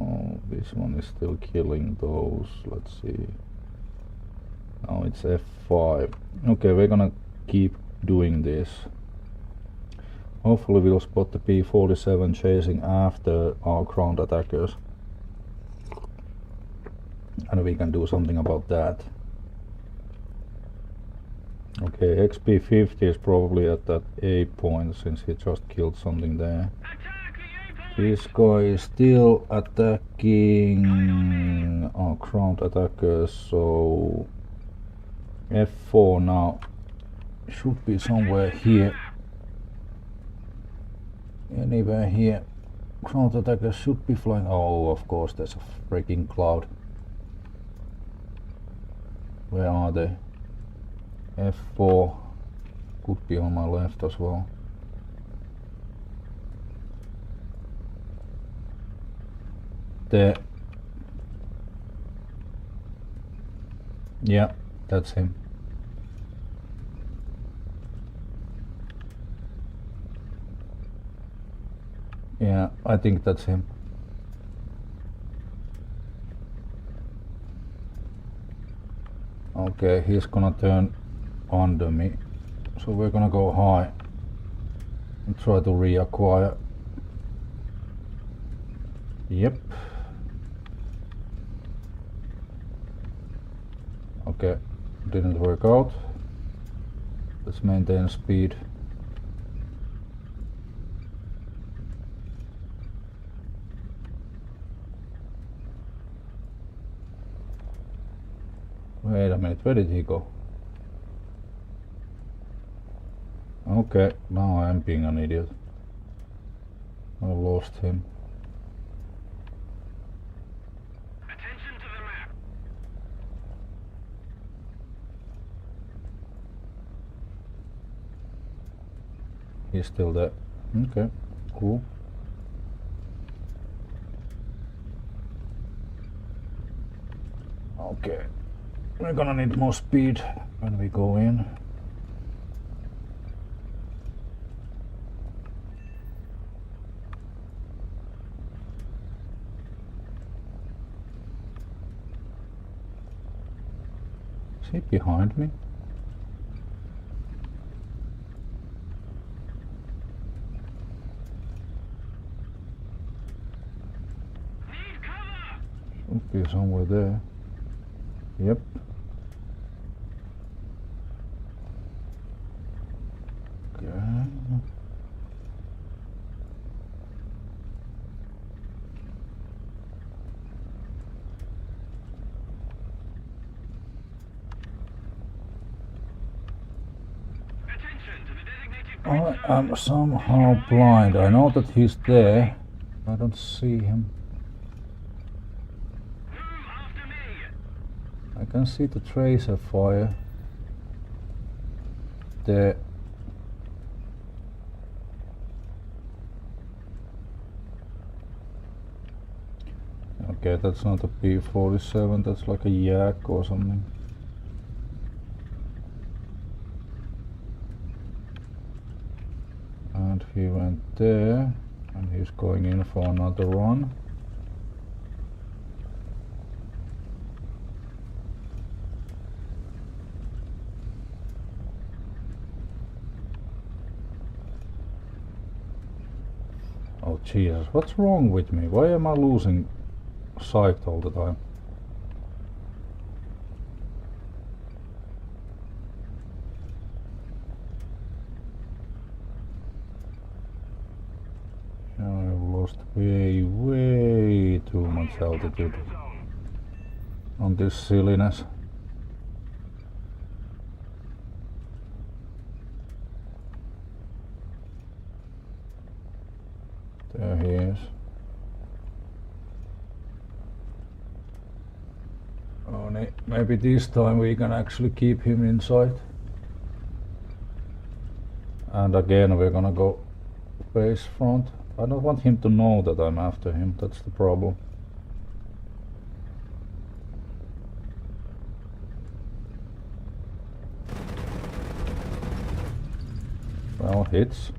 Speaker 2: Oh, this one is still killing those. Let's see. Now it's F5. Okay, we're gonna keep doing this. Hopefully we'll spot the P-47 chasing after our ground attackers. And we can do something about that. Okay, XP-50 is probably at that A point since he just killed something there.
Speaker 3: Attack the A point.
Speaker 2: This guy is still attacking our ground attackers, so F4 now should be somewhere here. Anywhere here. Ground attackers should be flying. Oh, of course, there's a freaking cloud. Where are they? F4 could be on my left as well. There. Yeah, that's him. Yeah, I think that's him. Okay, he's gonna turn under me. So we're gonna go high and try to reacquire. Yep. Okay, didn't work out. Let's maintain speed. Wait a minute, where did he go? Okay, now I'm being an idiot. I lost him.
Speaker 3: Attention to the map.
Speaker 2: He's still there. Okay, cool. Okay, we're gonna need more speed when we go in. Is he behind me?
Speaker 3: Need cover!
Speaker 2: Should be somewhere there. Yep. Okay.
Speaker 3: Attention to the designated
Speaker 2: I
Speaker 3: grid zone.
Speaker 2: am somehow blind. I know that he's there. I don't see him.
Speaker 3: Move after me.
Speaker 2: I can see the tracer fire there. Okay, that's not a P-47, that's like a yak or something. And he went there, and he's going in for another run. Oh Jesus, what's wrong with me? Why am I losing sight all the time? I've lost way too much altitude on this silliness. There he is. Oh, maybe this time we can actually keep him in sight. And again we're gonna go base front. I don't want him to know that I'm after him, that's the problem. Well, hits.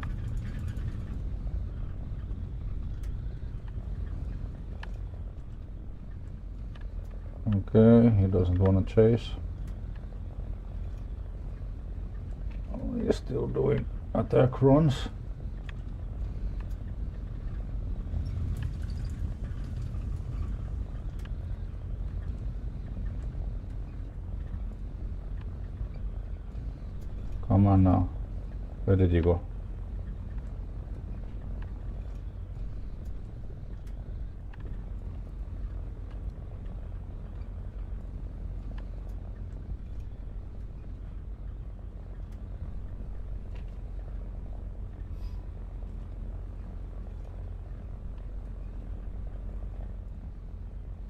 Speaker 2: Okay, he doesn't want to chase. Oh, he's still doing attack runs. Come on now. Where did you go?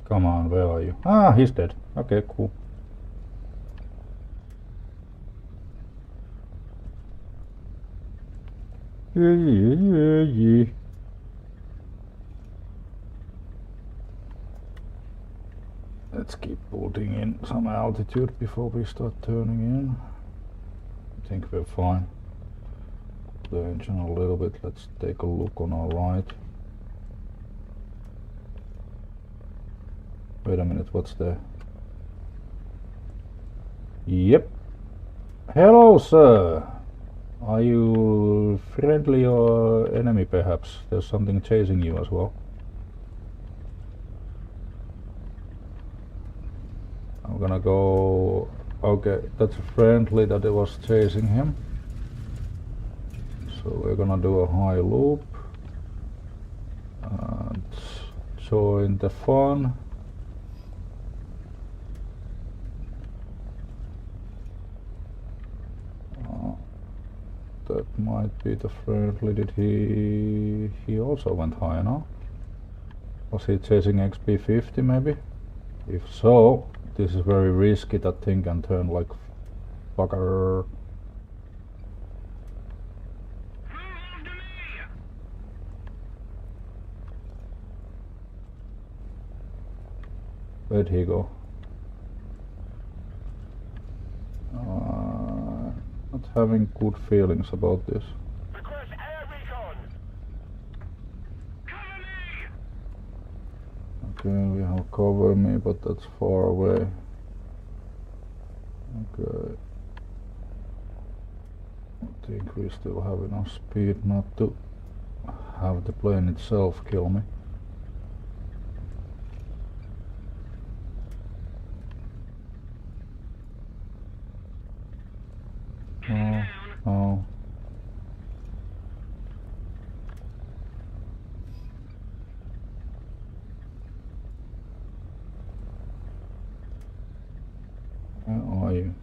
Speaker 2: Come on, where are you? Ah, he's dead. Okay, cool. Yeah. Let's keep putting in some altitude before we start turning in. I think we're fine. The engine a little bit. Let's take a look on our right. Wait a minute, what's there? Yep. Hello, sir. Are you friendly or enemy perhaps? There's something chasing you as well. I'm gonna go... Okay, that's friendly that it was chasing him. So we're gonna do a high loop. And join the fun. That might be the friendly. Did he also went high, no? Was he chasing XP50 maybe? If so, this is very risky. That thing can turn like fucker.
Speaker 3: Move
Speaker 2: Where'd he go? Not having good feelings about this.
Speaker 1: Request air recon.
Speaker 3: Cover me!
Speaker 2: Okay, we have cover me, but that's far away. Okay. I think we still have enough speed not to have the plane itself kill me. No, no. Where are you?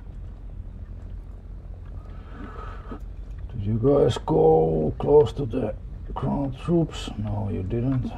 Speaker 2: Did you guys go close to the ground troops? No, you didn't.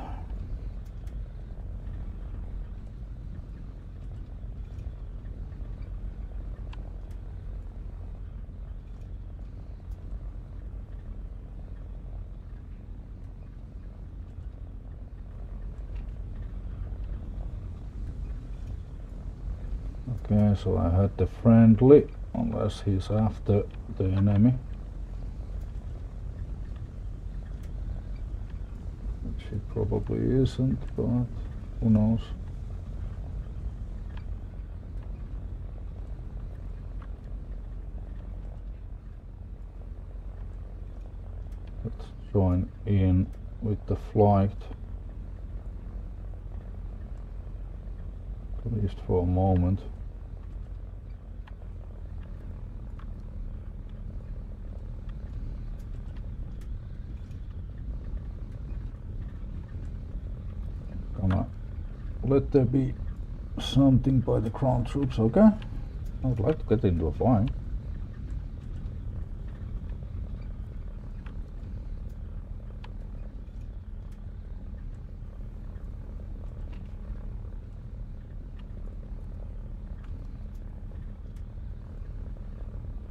Speaker 2: Okay, so I had the friendly, unless he's after the enemy. Which he probably isn't, but who knows. Let's join in with the flight. At least for a moment. Come on. Let there be something by the ground troops, okay? I would like to get into a fight.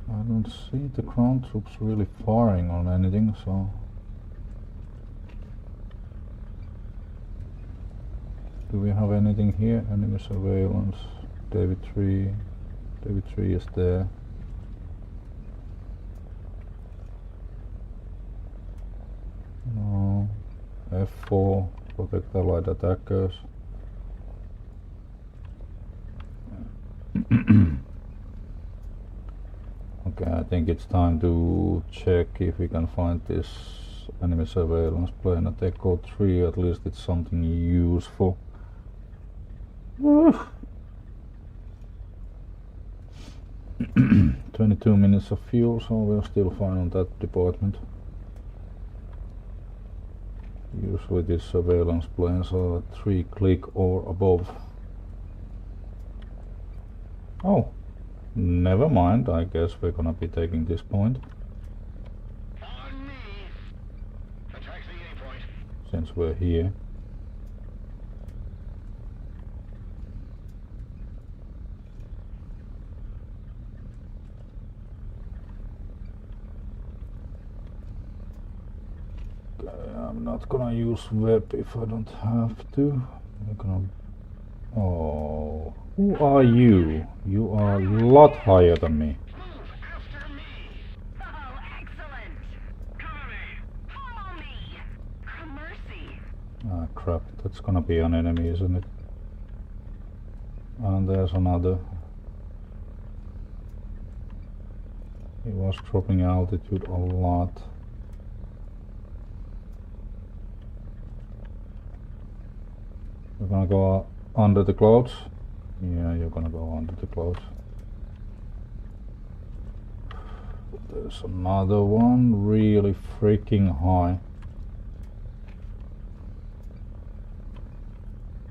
Speaker 2: I don't see the ground troops really firing on anything, so... Do we have anything here? Enemy surveillance. David 3. David 3 is there. No. F4. Protect allied attackers. Okay, I think it's time to check if we can find this enemy surveillance plane at Echo 3. At least it's something useful. 22 minutes of fuel, so we're still fine on that department. Usually these surveillance planes are 3 click or above. Oh, never mind, I guess we're gonna be taking this point.
Speaker 3: On me! Attacks the A point.
Speaker 2: Since we're here. I'm not gonna use web if I don't have to. I'm gonna... Oh, who are you? You are a lot higher than me.
Speaker 3: Move after me!
Speaker 4: Oh, excellent!
Speaker 3: Cover me!
Speaker 4: Follow me! For mercy!
Speaker 2: Ah, crap, that's gonna be an enemy, isn't it? And there's another. He was dropping altitude a lot. You're gonna go under the clouds? Yeah, you're gonna go under the clouds. There's another one, really freaking high.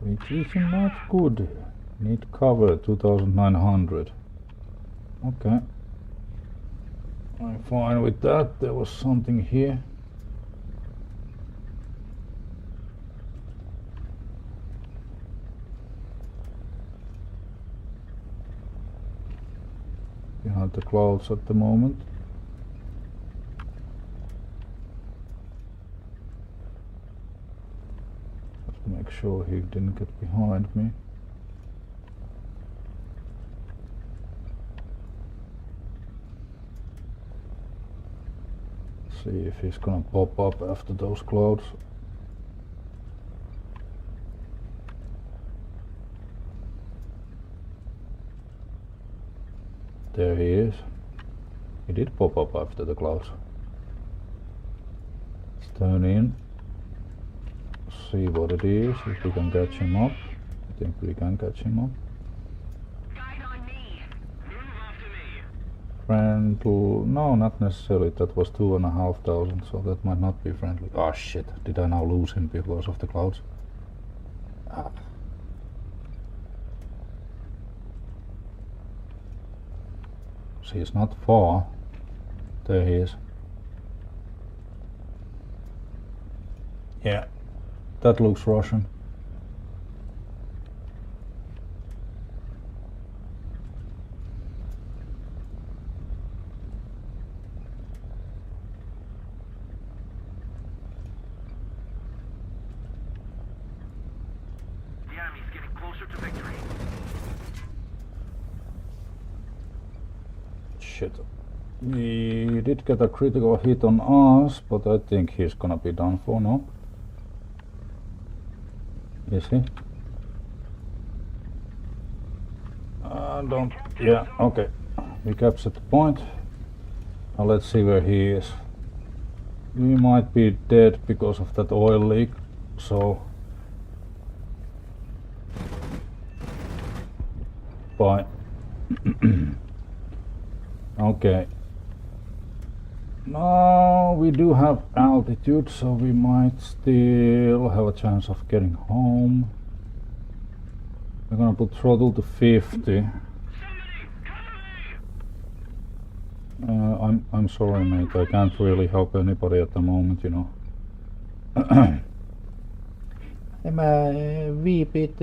Speaker 2: Which is not good. Need cover 2900. Okay. I'm fine with that. There was something here. Behind the clouds at the moment. Have to make sure he didn't get behind me. See if he's gonna pop up after those clouds. There he is. He did pop up after the clouds. Let's turn in. See what it is, if we can catch him up. I think we can catch him up.
Speaker 4: Guide on me.
Speaker 3: Move after me.
Speaker 2: Friendly? No, not necessarily. That was 2,500, so that might not be friendly. Oh shit, did I now lose him because of the clouds? Ah. See, he's not far. There he is. Yeah, that looks Russian.
Speaker 3: The enemy's getting closer to victory.
Speaker 2: Shit. We did get a critical hit on us, but I think he's gonna be done for now. Is he? Don't. Yeah, okay. We captured the point. Now let's see where he is. We might be dead because of that oil leak, so. Bye. Okay. Now we do have altitude, so we might still have a chance of getting home. We're gonna put throttle to 50.
Speaker 3: Somebody, cover me!
Speaker 2: I'm sorry, mate. I can't really help anybody at the moment, you know. I'm a wee bit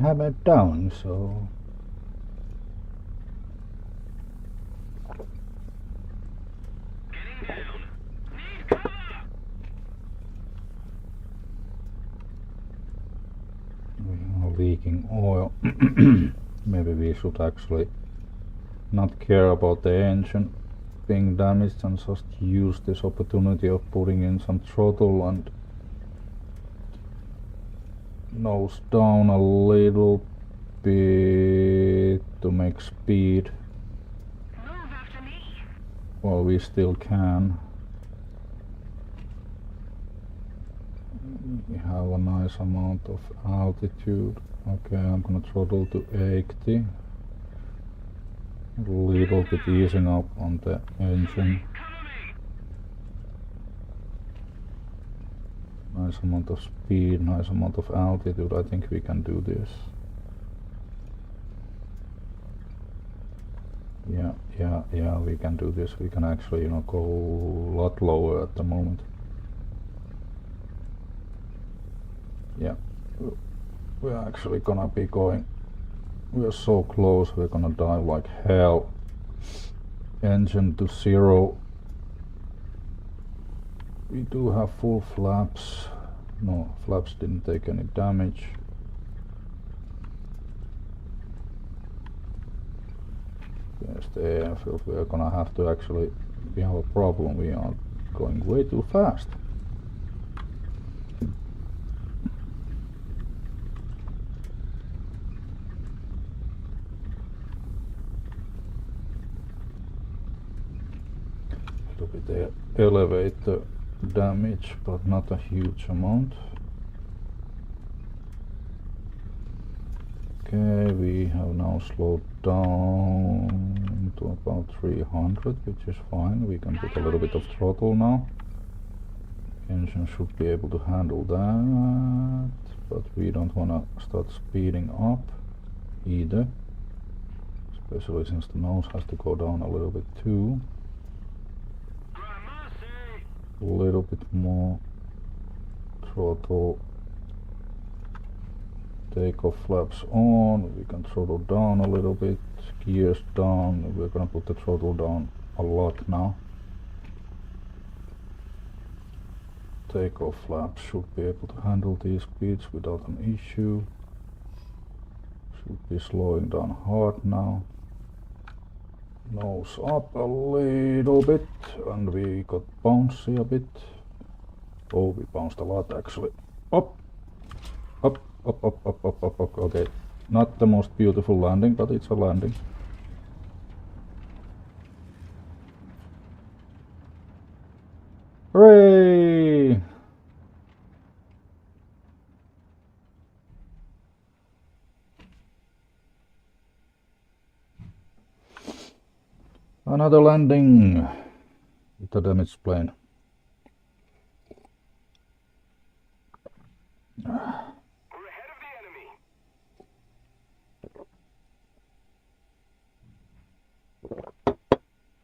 Speaker 2: hammered down, so.
Speaker 3: Getting down. Need cover!
Speaker 2: We are leaking oil. Maybe we should actually not care about the engine being damaged and just use this opportunity of putting in some throttle and nose down a little bit to make speed
Speaker 4: Move after me.
Speaker 2: while we still can. We have a nice amount of altitude. Okay, I'm gonna throttle to 80. A little bit easing up on the engine.
Speaker 3: Cover me!
Speaker 2: Nice amount of speed, nice amount of altitude. I think we can do this. Yeah, we can do this. We can actually, you know, go a lot lower at the moment. Yeah, we're actually gonna be going. We're so close, we're gonna dive like hell. Engine to 0. We do have full flaps. No, flaps didn't take any damage. There's the airfield. We're gonna have to actually. We have a problem. We are going way too fast. A little bit elevator damage, but not a huge amount. Okay, we have now slowed down to about 300, which is fine. We can put a little bit of throttle now. Engine should be able to handle that, but we don't want to start speeding up either, especially since the nose has to go down a little bit too.
Speaker 3: Gramercy!
Speaker 2: A little bit more throttle. Takeoff flaps on, we can throttle down a little bit, gears down. We're gonna put the throttle down a lot now. Takeoff flaps should be able to handle these speeds without an issue. Should be slowing down hard now. Nose up a little bit, and we got bouncy a bit. Oh, we bounced a lot actually. Up, up, up, up, up, up, up, up. Okay, not the most beautiful landing, but it's a landing. Hooray! Another landing with a damaged plane.
Speaker 1: We're ahead of the enemy.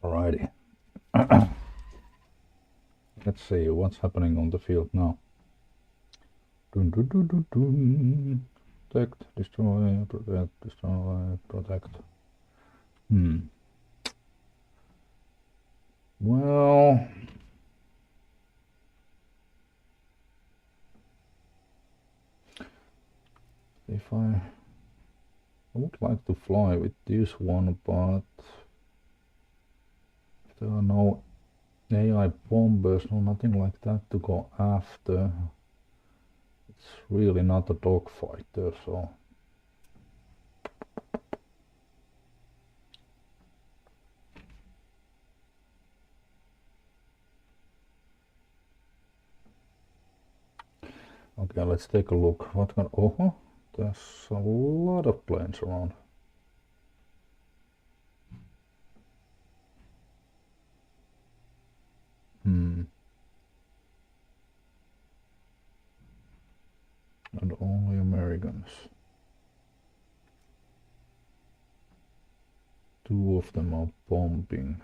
Speaker 2: Alrighty. Let's see what's happening on the field now. Dun, dun, dun, dun, dun. Protect, destroy, protect, destroy, protect. Well, if I would like to fly with this one, but if there are no AI bombers, no nothing like that to go after, it's really not a dogfight there, so. Okay, let's take a look. What kind? Oh, there's a lot of planes around. And only Americans. Two of them are bombing.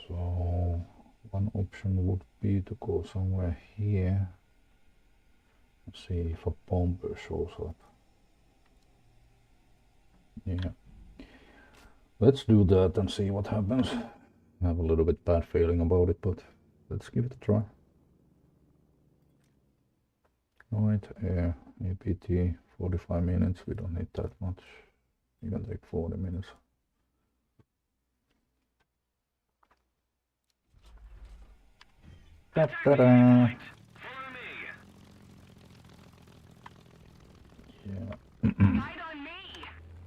Speaker 2: So one option would be to go somewhere here and see if a bomber shows up. Yeah. Let's do that and see what happens. I have a little bit bad feeling about it, but let's give it a try. Alright, air, APT, 45 minutes, we don't need that much. We can take 40 minutes. Ta-da! Yeah.
Speaker 4: Guide on me.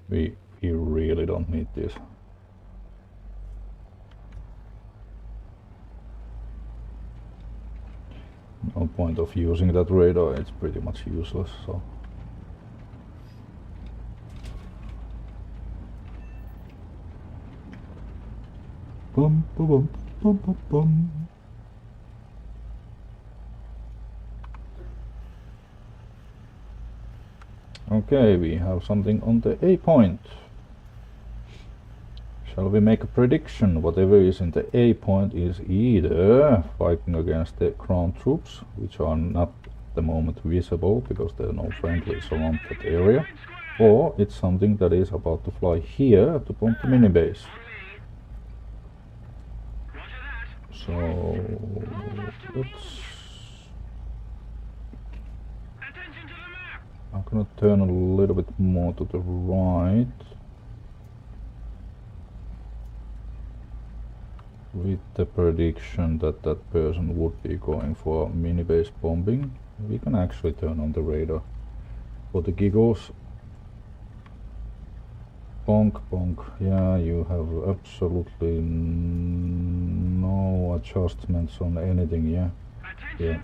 Speaker 2: We really don't need this. No point of using that radar, it's pretty much useless, so. Bum, bum, bum, bum, bum, bum. Okay, we have something on the A point. Shall we make a prediction? Whatever is in the A point is either fighting against the ground troops, which are not at the moment visible because there are no friendlies around that area, or it's something that is about to fly here to bomb the mini base. So let's. I'm gonna turn a little bit more to the right with the prediction that that person would be going for mini base bombing. We can actually turn on the radar for the giggles. Bonk, bonk. Yeah, you have absolutely no adjustments on anything, yeah? Yeah.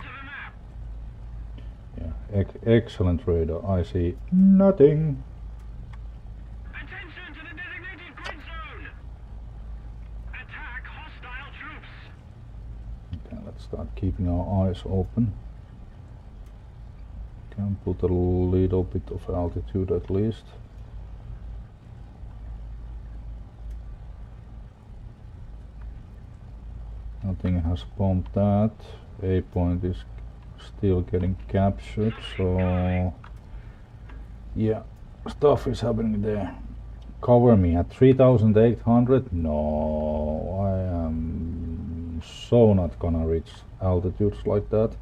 Speaker 2: Yeah, excellent radar. I see nothing.
Speaker 3: Attention to the designated grid zone. Attack hostile troops.
Speaker 2: Okay, let's start keeping our eyes open. Can put a little bit of altitude at least. Nothing has bombed that. A point is still getting captured, so yeah, stuff is happening there. Cover me at 3,800. No, I am so not gonna reach altitudes like that.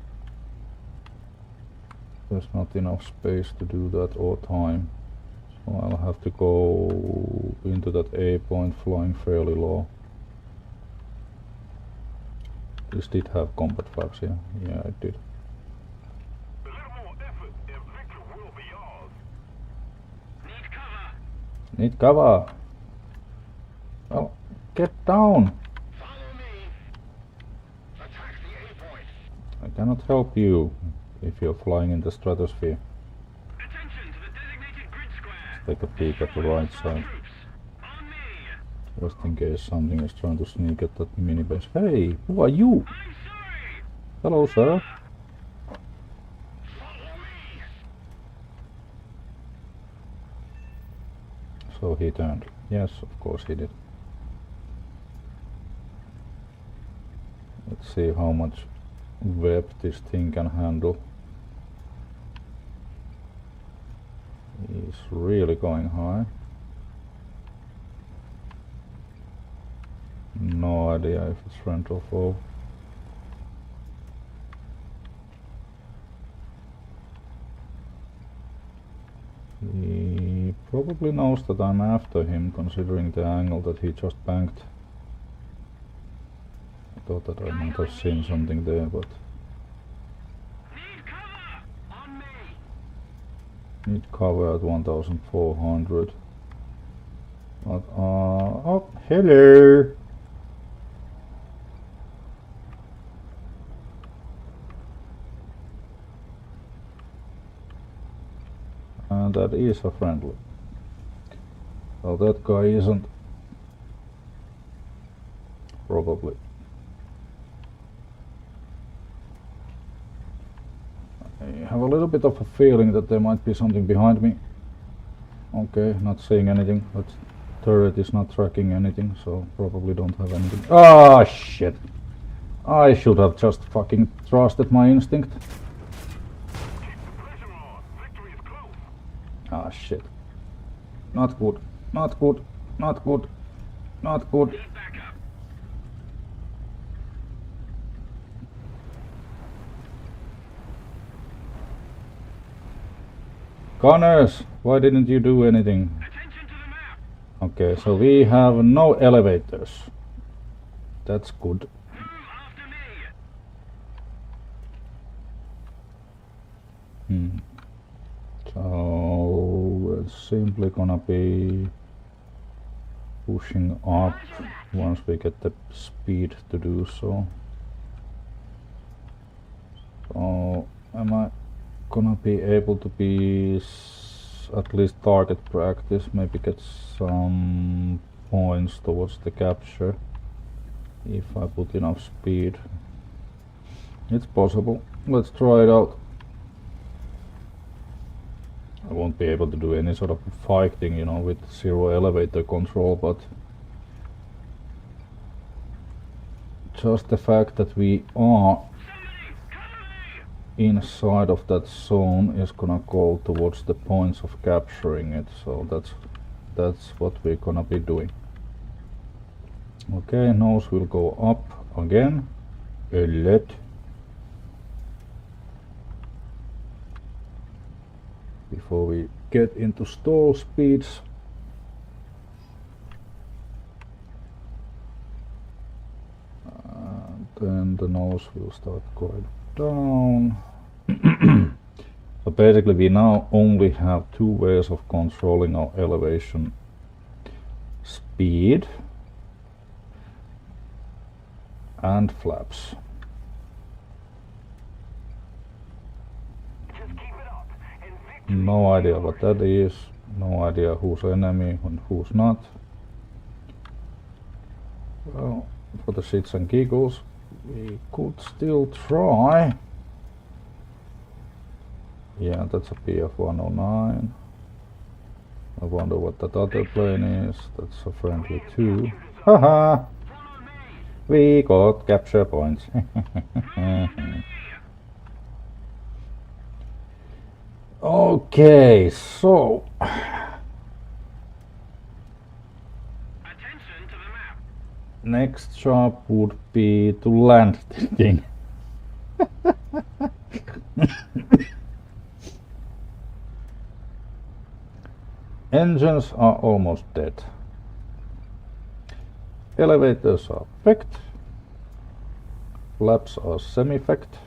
Speaker 2: There's not enough space to do that all time. So I'll have to go into that A point flying fairly low. This did have combat flaps, yeah. Yeah, it did.
Speaker 3: A little more effort and victory will be yours. Need cover.
Speaker 2: Need cover! Well, get down!
Speaker 3: Follow me. Attack the A point.
Speaker 2: I cannot help you if you're flying in the stratosphere.
Speaker 3: Attention to the designated grid square.
Speaker 2: Take a peek at the right side,
Speaker 3: Troops. On me.
Speaker 2: just in case something is trying to sneak at that mini base. Hey, who are you?
Speaker 3: I'm sorry.
Speaker 2: Hello, sir.
Speaker 3: Follow me.
Speaker 2: So he turned. Yes, of course he did. Let's see how much web this thing can handle. He's really going high. No idea if it's friend or foe. He probably knows that I'm after him, considering the angle that he just banked. I thought that I might have seen something there, but
Speaker 3: Need cover. On me.
Speaker 2: need cover at 1400. But, oh, hello! And that is a friendly. So that guy isn't. Probably. I have a little bit of a feeling that there might be something behind me. Okay, not seeing anything, but turret is not tracking anything, so probably don't have anything. Ah, shit! I should have just fucking trusted my instinct.
Speaker 3: Keep the pressure on. Victory is close.
Speaker 2: Ah, shit. Not good, not good, not good, not good.
Speaker 3: Need backup.
Speaker 2: Connors, why didn't you do anything?
Speaker 3: Attention to the map.
Speaker 2: Okay, so we have no elevators. That's good.
Speaker 3: Move after me.
Speaker 2: So it's simply gonna be pushing up once we get the speed to do so. So am I gonna be able to be at least target practice, maybe get some points towards the capture if I put enough speed? It's possible. Let's try it out. I won't be able to do any sort of fighting, you know, with zero elevator control, but just the fact that we are inside of that zone is gonna go towards the points of capturing it, so that's what we're gonna be doing. Okay, nose will go up again a lot. Before we get into stall speeds. And then the nose will start going down. So basically we now only have two ways of controlling our elevation: speed and flaps.
Speaker 3: Just keep it up. And victory.
Speaker 2: No idea what that is, no idea who's enemy and who's not. Well, for the shits and giggles, we could still try. Yeah, that's a PF-109. I wonder what that other plane is. That's a friendly too. Haha!
Speaker 3: Follow me.
Speaker 2: We got capture points. Okay, so
Speaker 3: Attention to the map.
Speaker 2: next job would be to land the thing. Engines are almost dead. Elevators are pecked. Flaps are semi-fecked.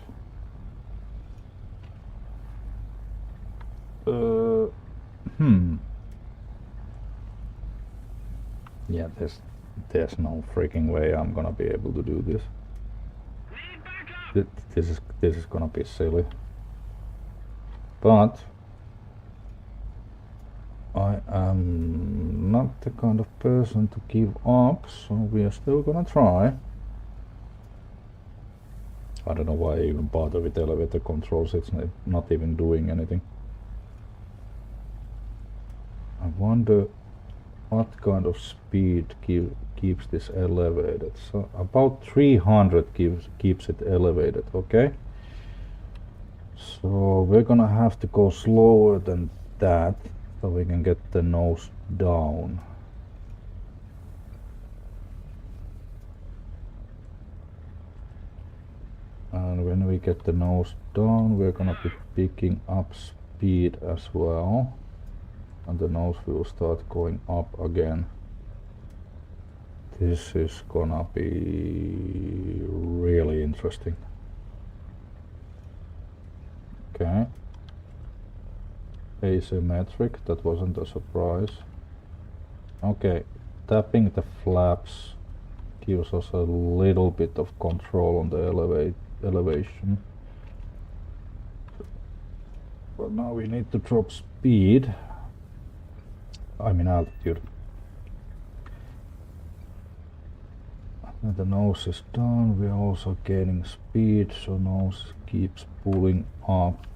Speaker 2: Yeah, there's no freaking way I'm gonna be able to do this. This is gonna be silly. But I am not the kind of person to give up, so we are still gonna try. I don't know why I even bother with elevator controls, it's not even doing anything. I wonder what kind of speed keeps this elevated. So about 300 keeps it elevated, okay? So we're gonna have to go slower than that so we can get the nose down. And when we get the nose down, we're gonna be picking up speed as well. And the nose will start going up again. This is gonna be really interesting. Okay. Asymmetric, that wasn't a surprise. Okay, tapping the flaps gives us a little bit of control on the elevation. But now we need to drop speed. I mean altitude. When the nose is down, we're also gaining speed, so nose keeps pulling up.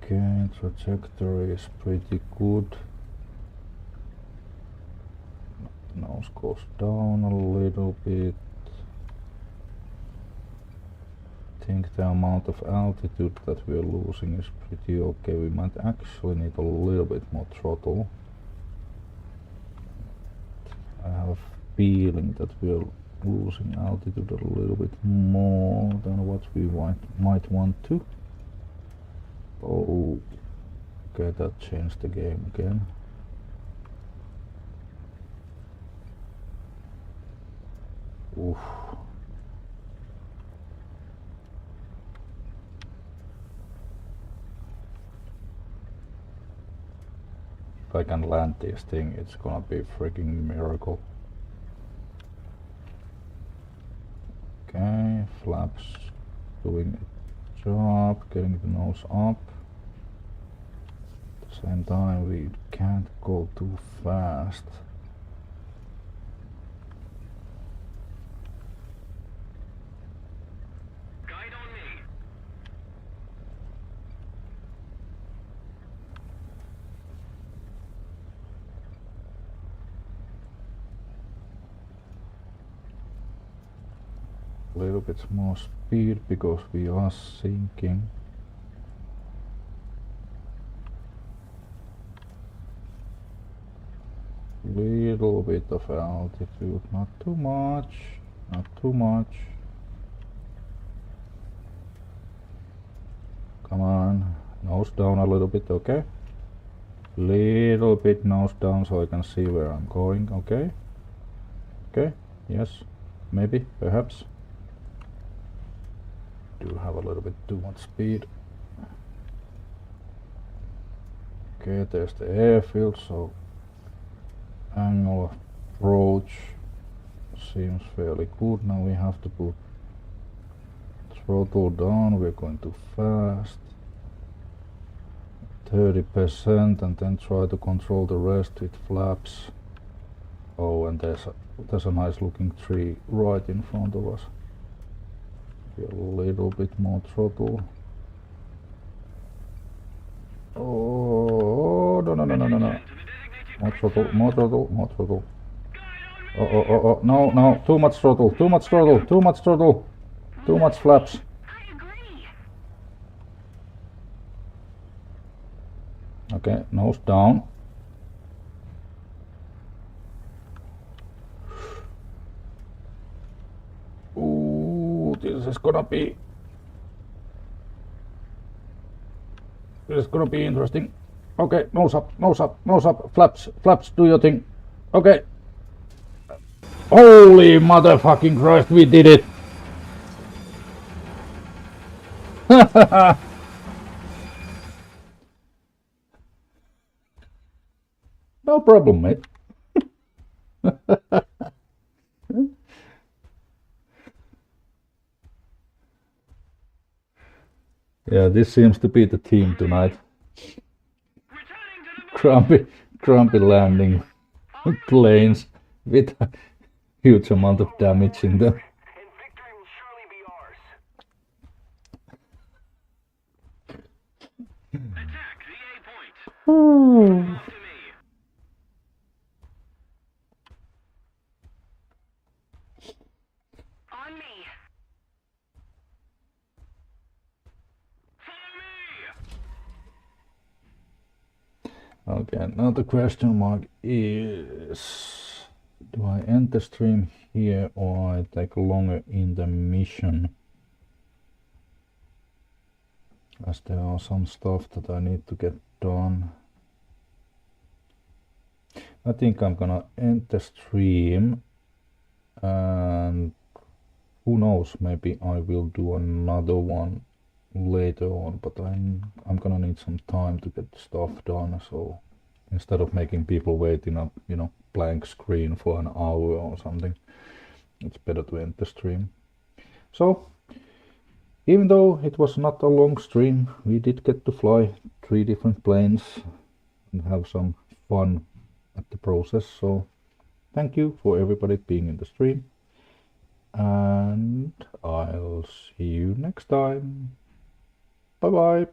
Speaker 2: Okay, trajectory is pretty good. Nose goes down a little bit. I think the amount of altitude that we're losing is pretty okay. We might actually need a little bit more throttle. I have a feeling that we're losing altitude a little bit more than what we might want to. Oh, okay, that changed the game again. Oof. If I can land this thing, it's gonna be a freaking miracle. Okay, flaps doing its job, getting the nose up. At the same time, we can't go too fast.
Speaker 3: Guide on me.
Speaker 2: A little bit more speed because we are sinking. Little bit of altitude, not too much, not too much. Come on, nose down a little bit, okay? Little bit nose down so I can see where I'm going, okay? Okay, yes, maybe, perhaps. Do have a little bit too much speed. Okay, there's the airfield, so angle of approach seems fairly good. Now we have to put throttle down, we're going too fast. 30% and then try to control the rest with flaps. Oh, and there's a nice looking tree right in front of us. A little bit more throttle. Oh, no. More throttle, more throttle, more throttle. Oh, no, too much throttle, too much throttle, too much throttle. Too much flaps.
Speaker 4: I agree.
Speaker 2: Okay, nose down. Ooh, this is gonna be This is gonna be interesting. Okay, nose up, nose up, nose up, flaps, flaps, do your thing. Okay. Holy motherfucking Christ, we did it! No problem, mate. Yeah, this seems to be the theme tonight.
Speaker 4: Returning to the
Speaker 2: Grumpy landing planes with a huge amount of damage in them.
Speaker 3: And victory will surely be ours.
Speaker 4: attack the A point.
Speaker 2: Oh.
Speaker 4: After me. On me.
Speaker 3: Follow me!
Speaker 2: Okay, now the question mark is, do I end the stream here or I take longer in the mission? As there are some stuff that I need to get done. I think I'm gonna end the stream, and who knows, maybe I will do another one later on, but I'm gonna need some time to get stuff done, so instead of making people wait in a blank screen for an hour or something, it's better to end the stream. So even though it was not a long stream, we did get to fly 3 different planes and have some fun at the process. So thank you for everybody being in the stream, and I'll see you next time. Bye bye.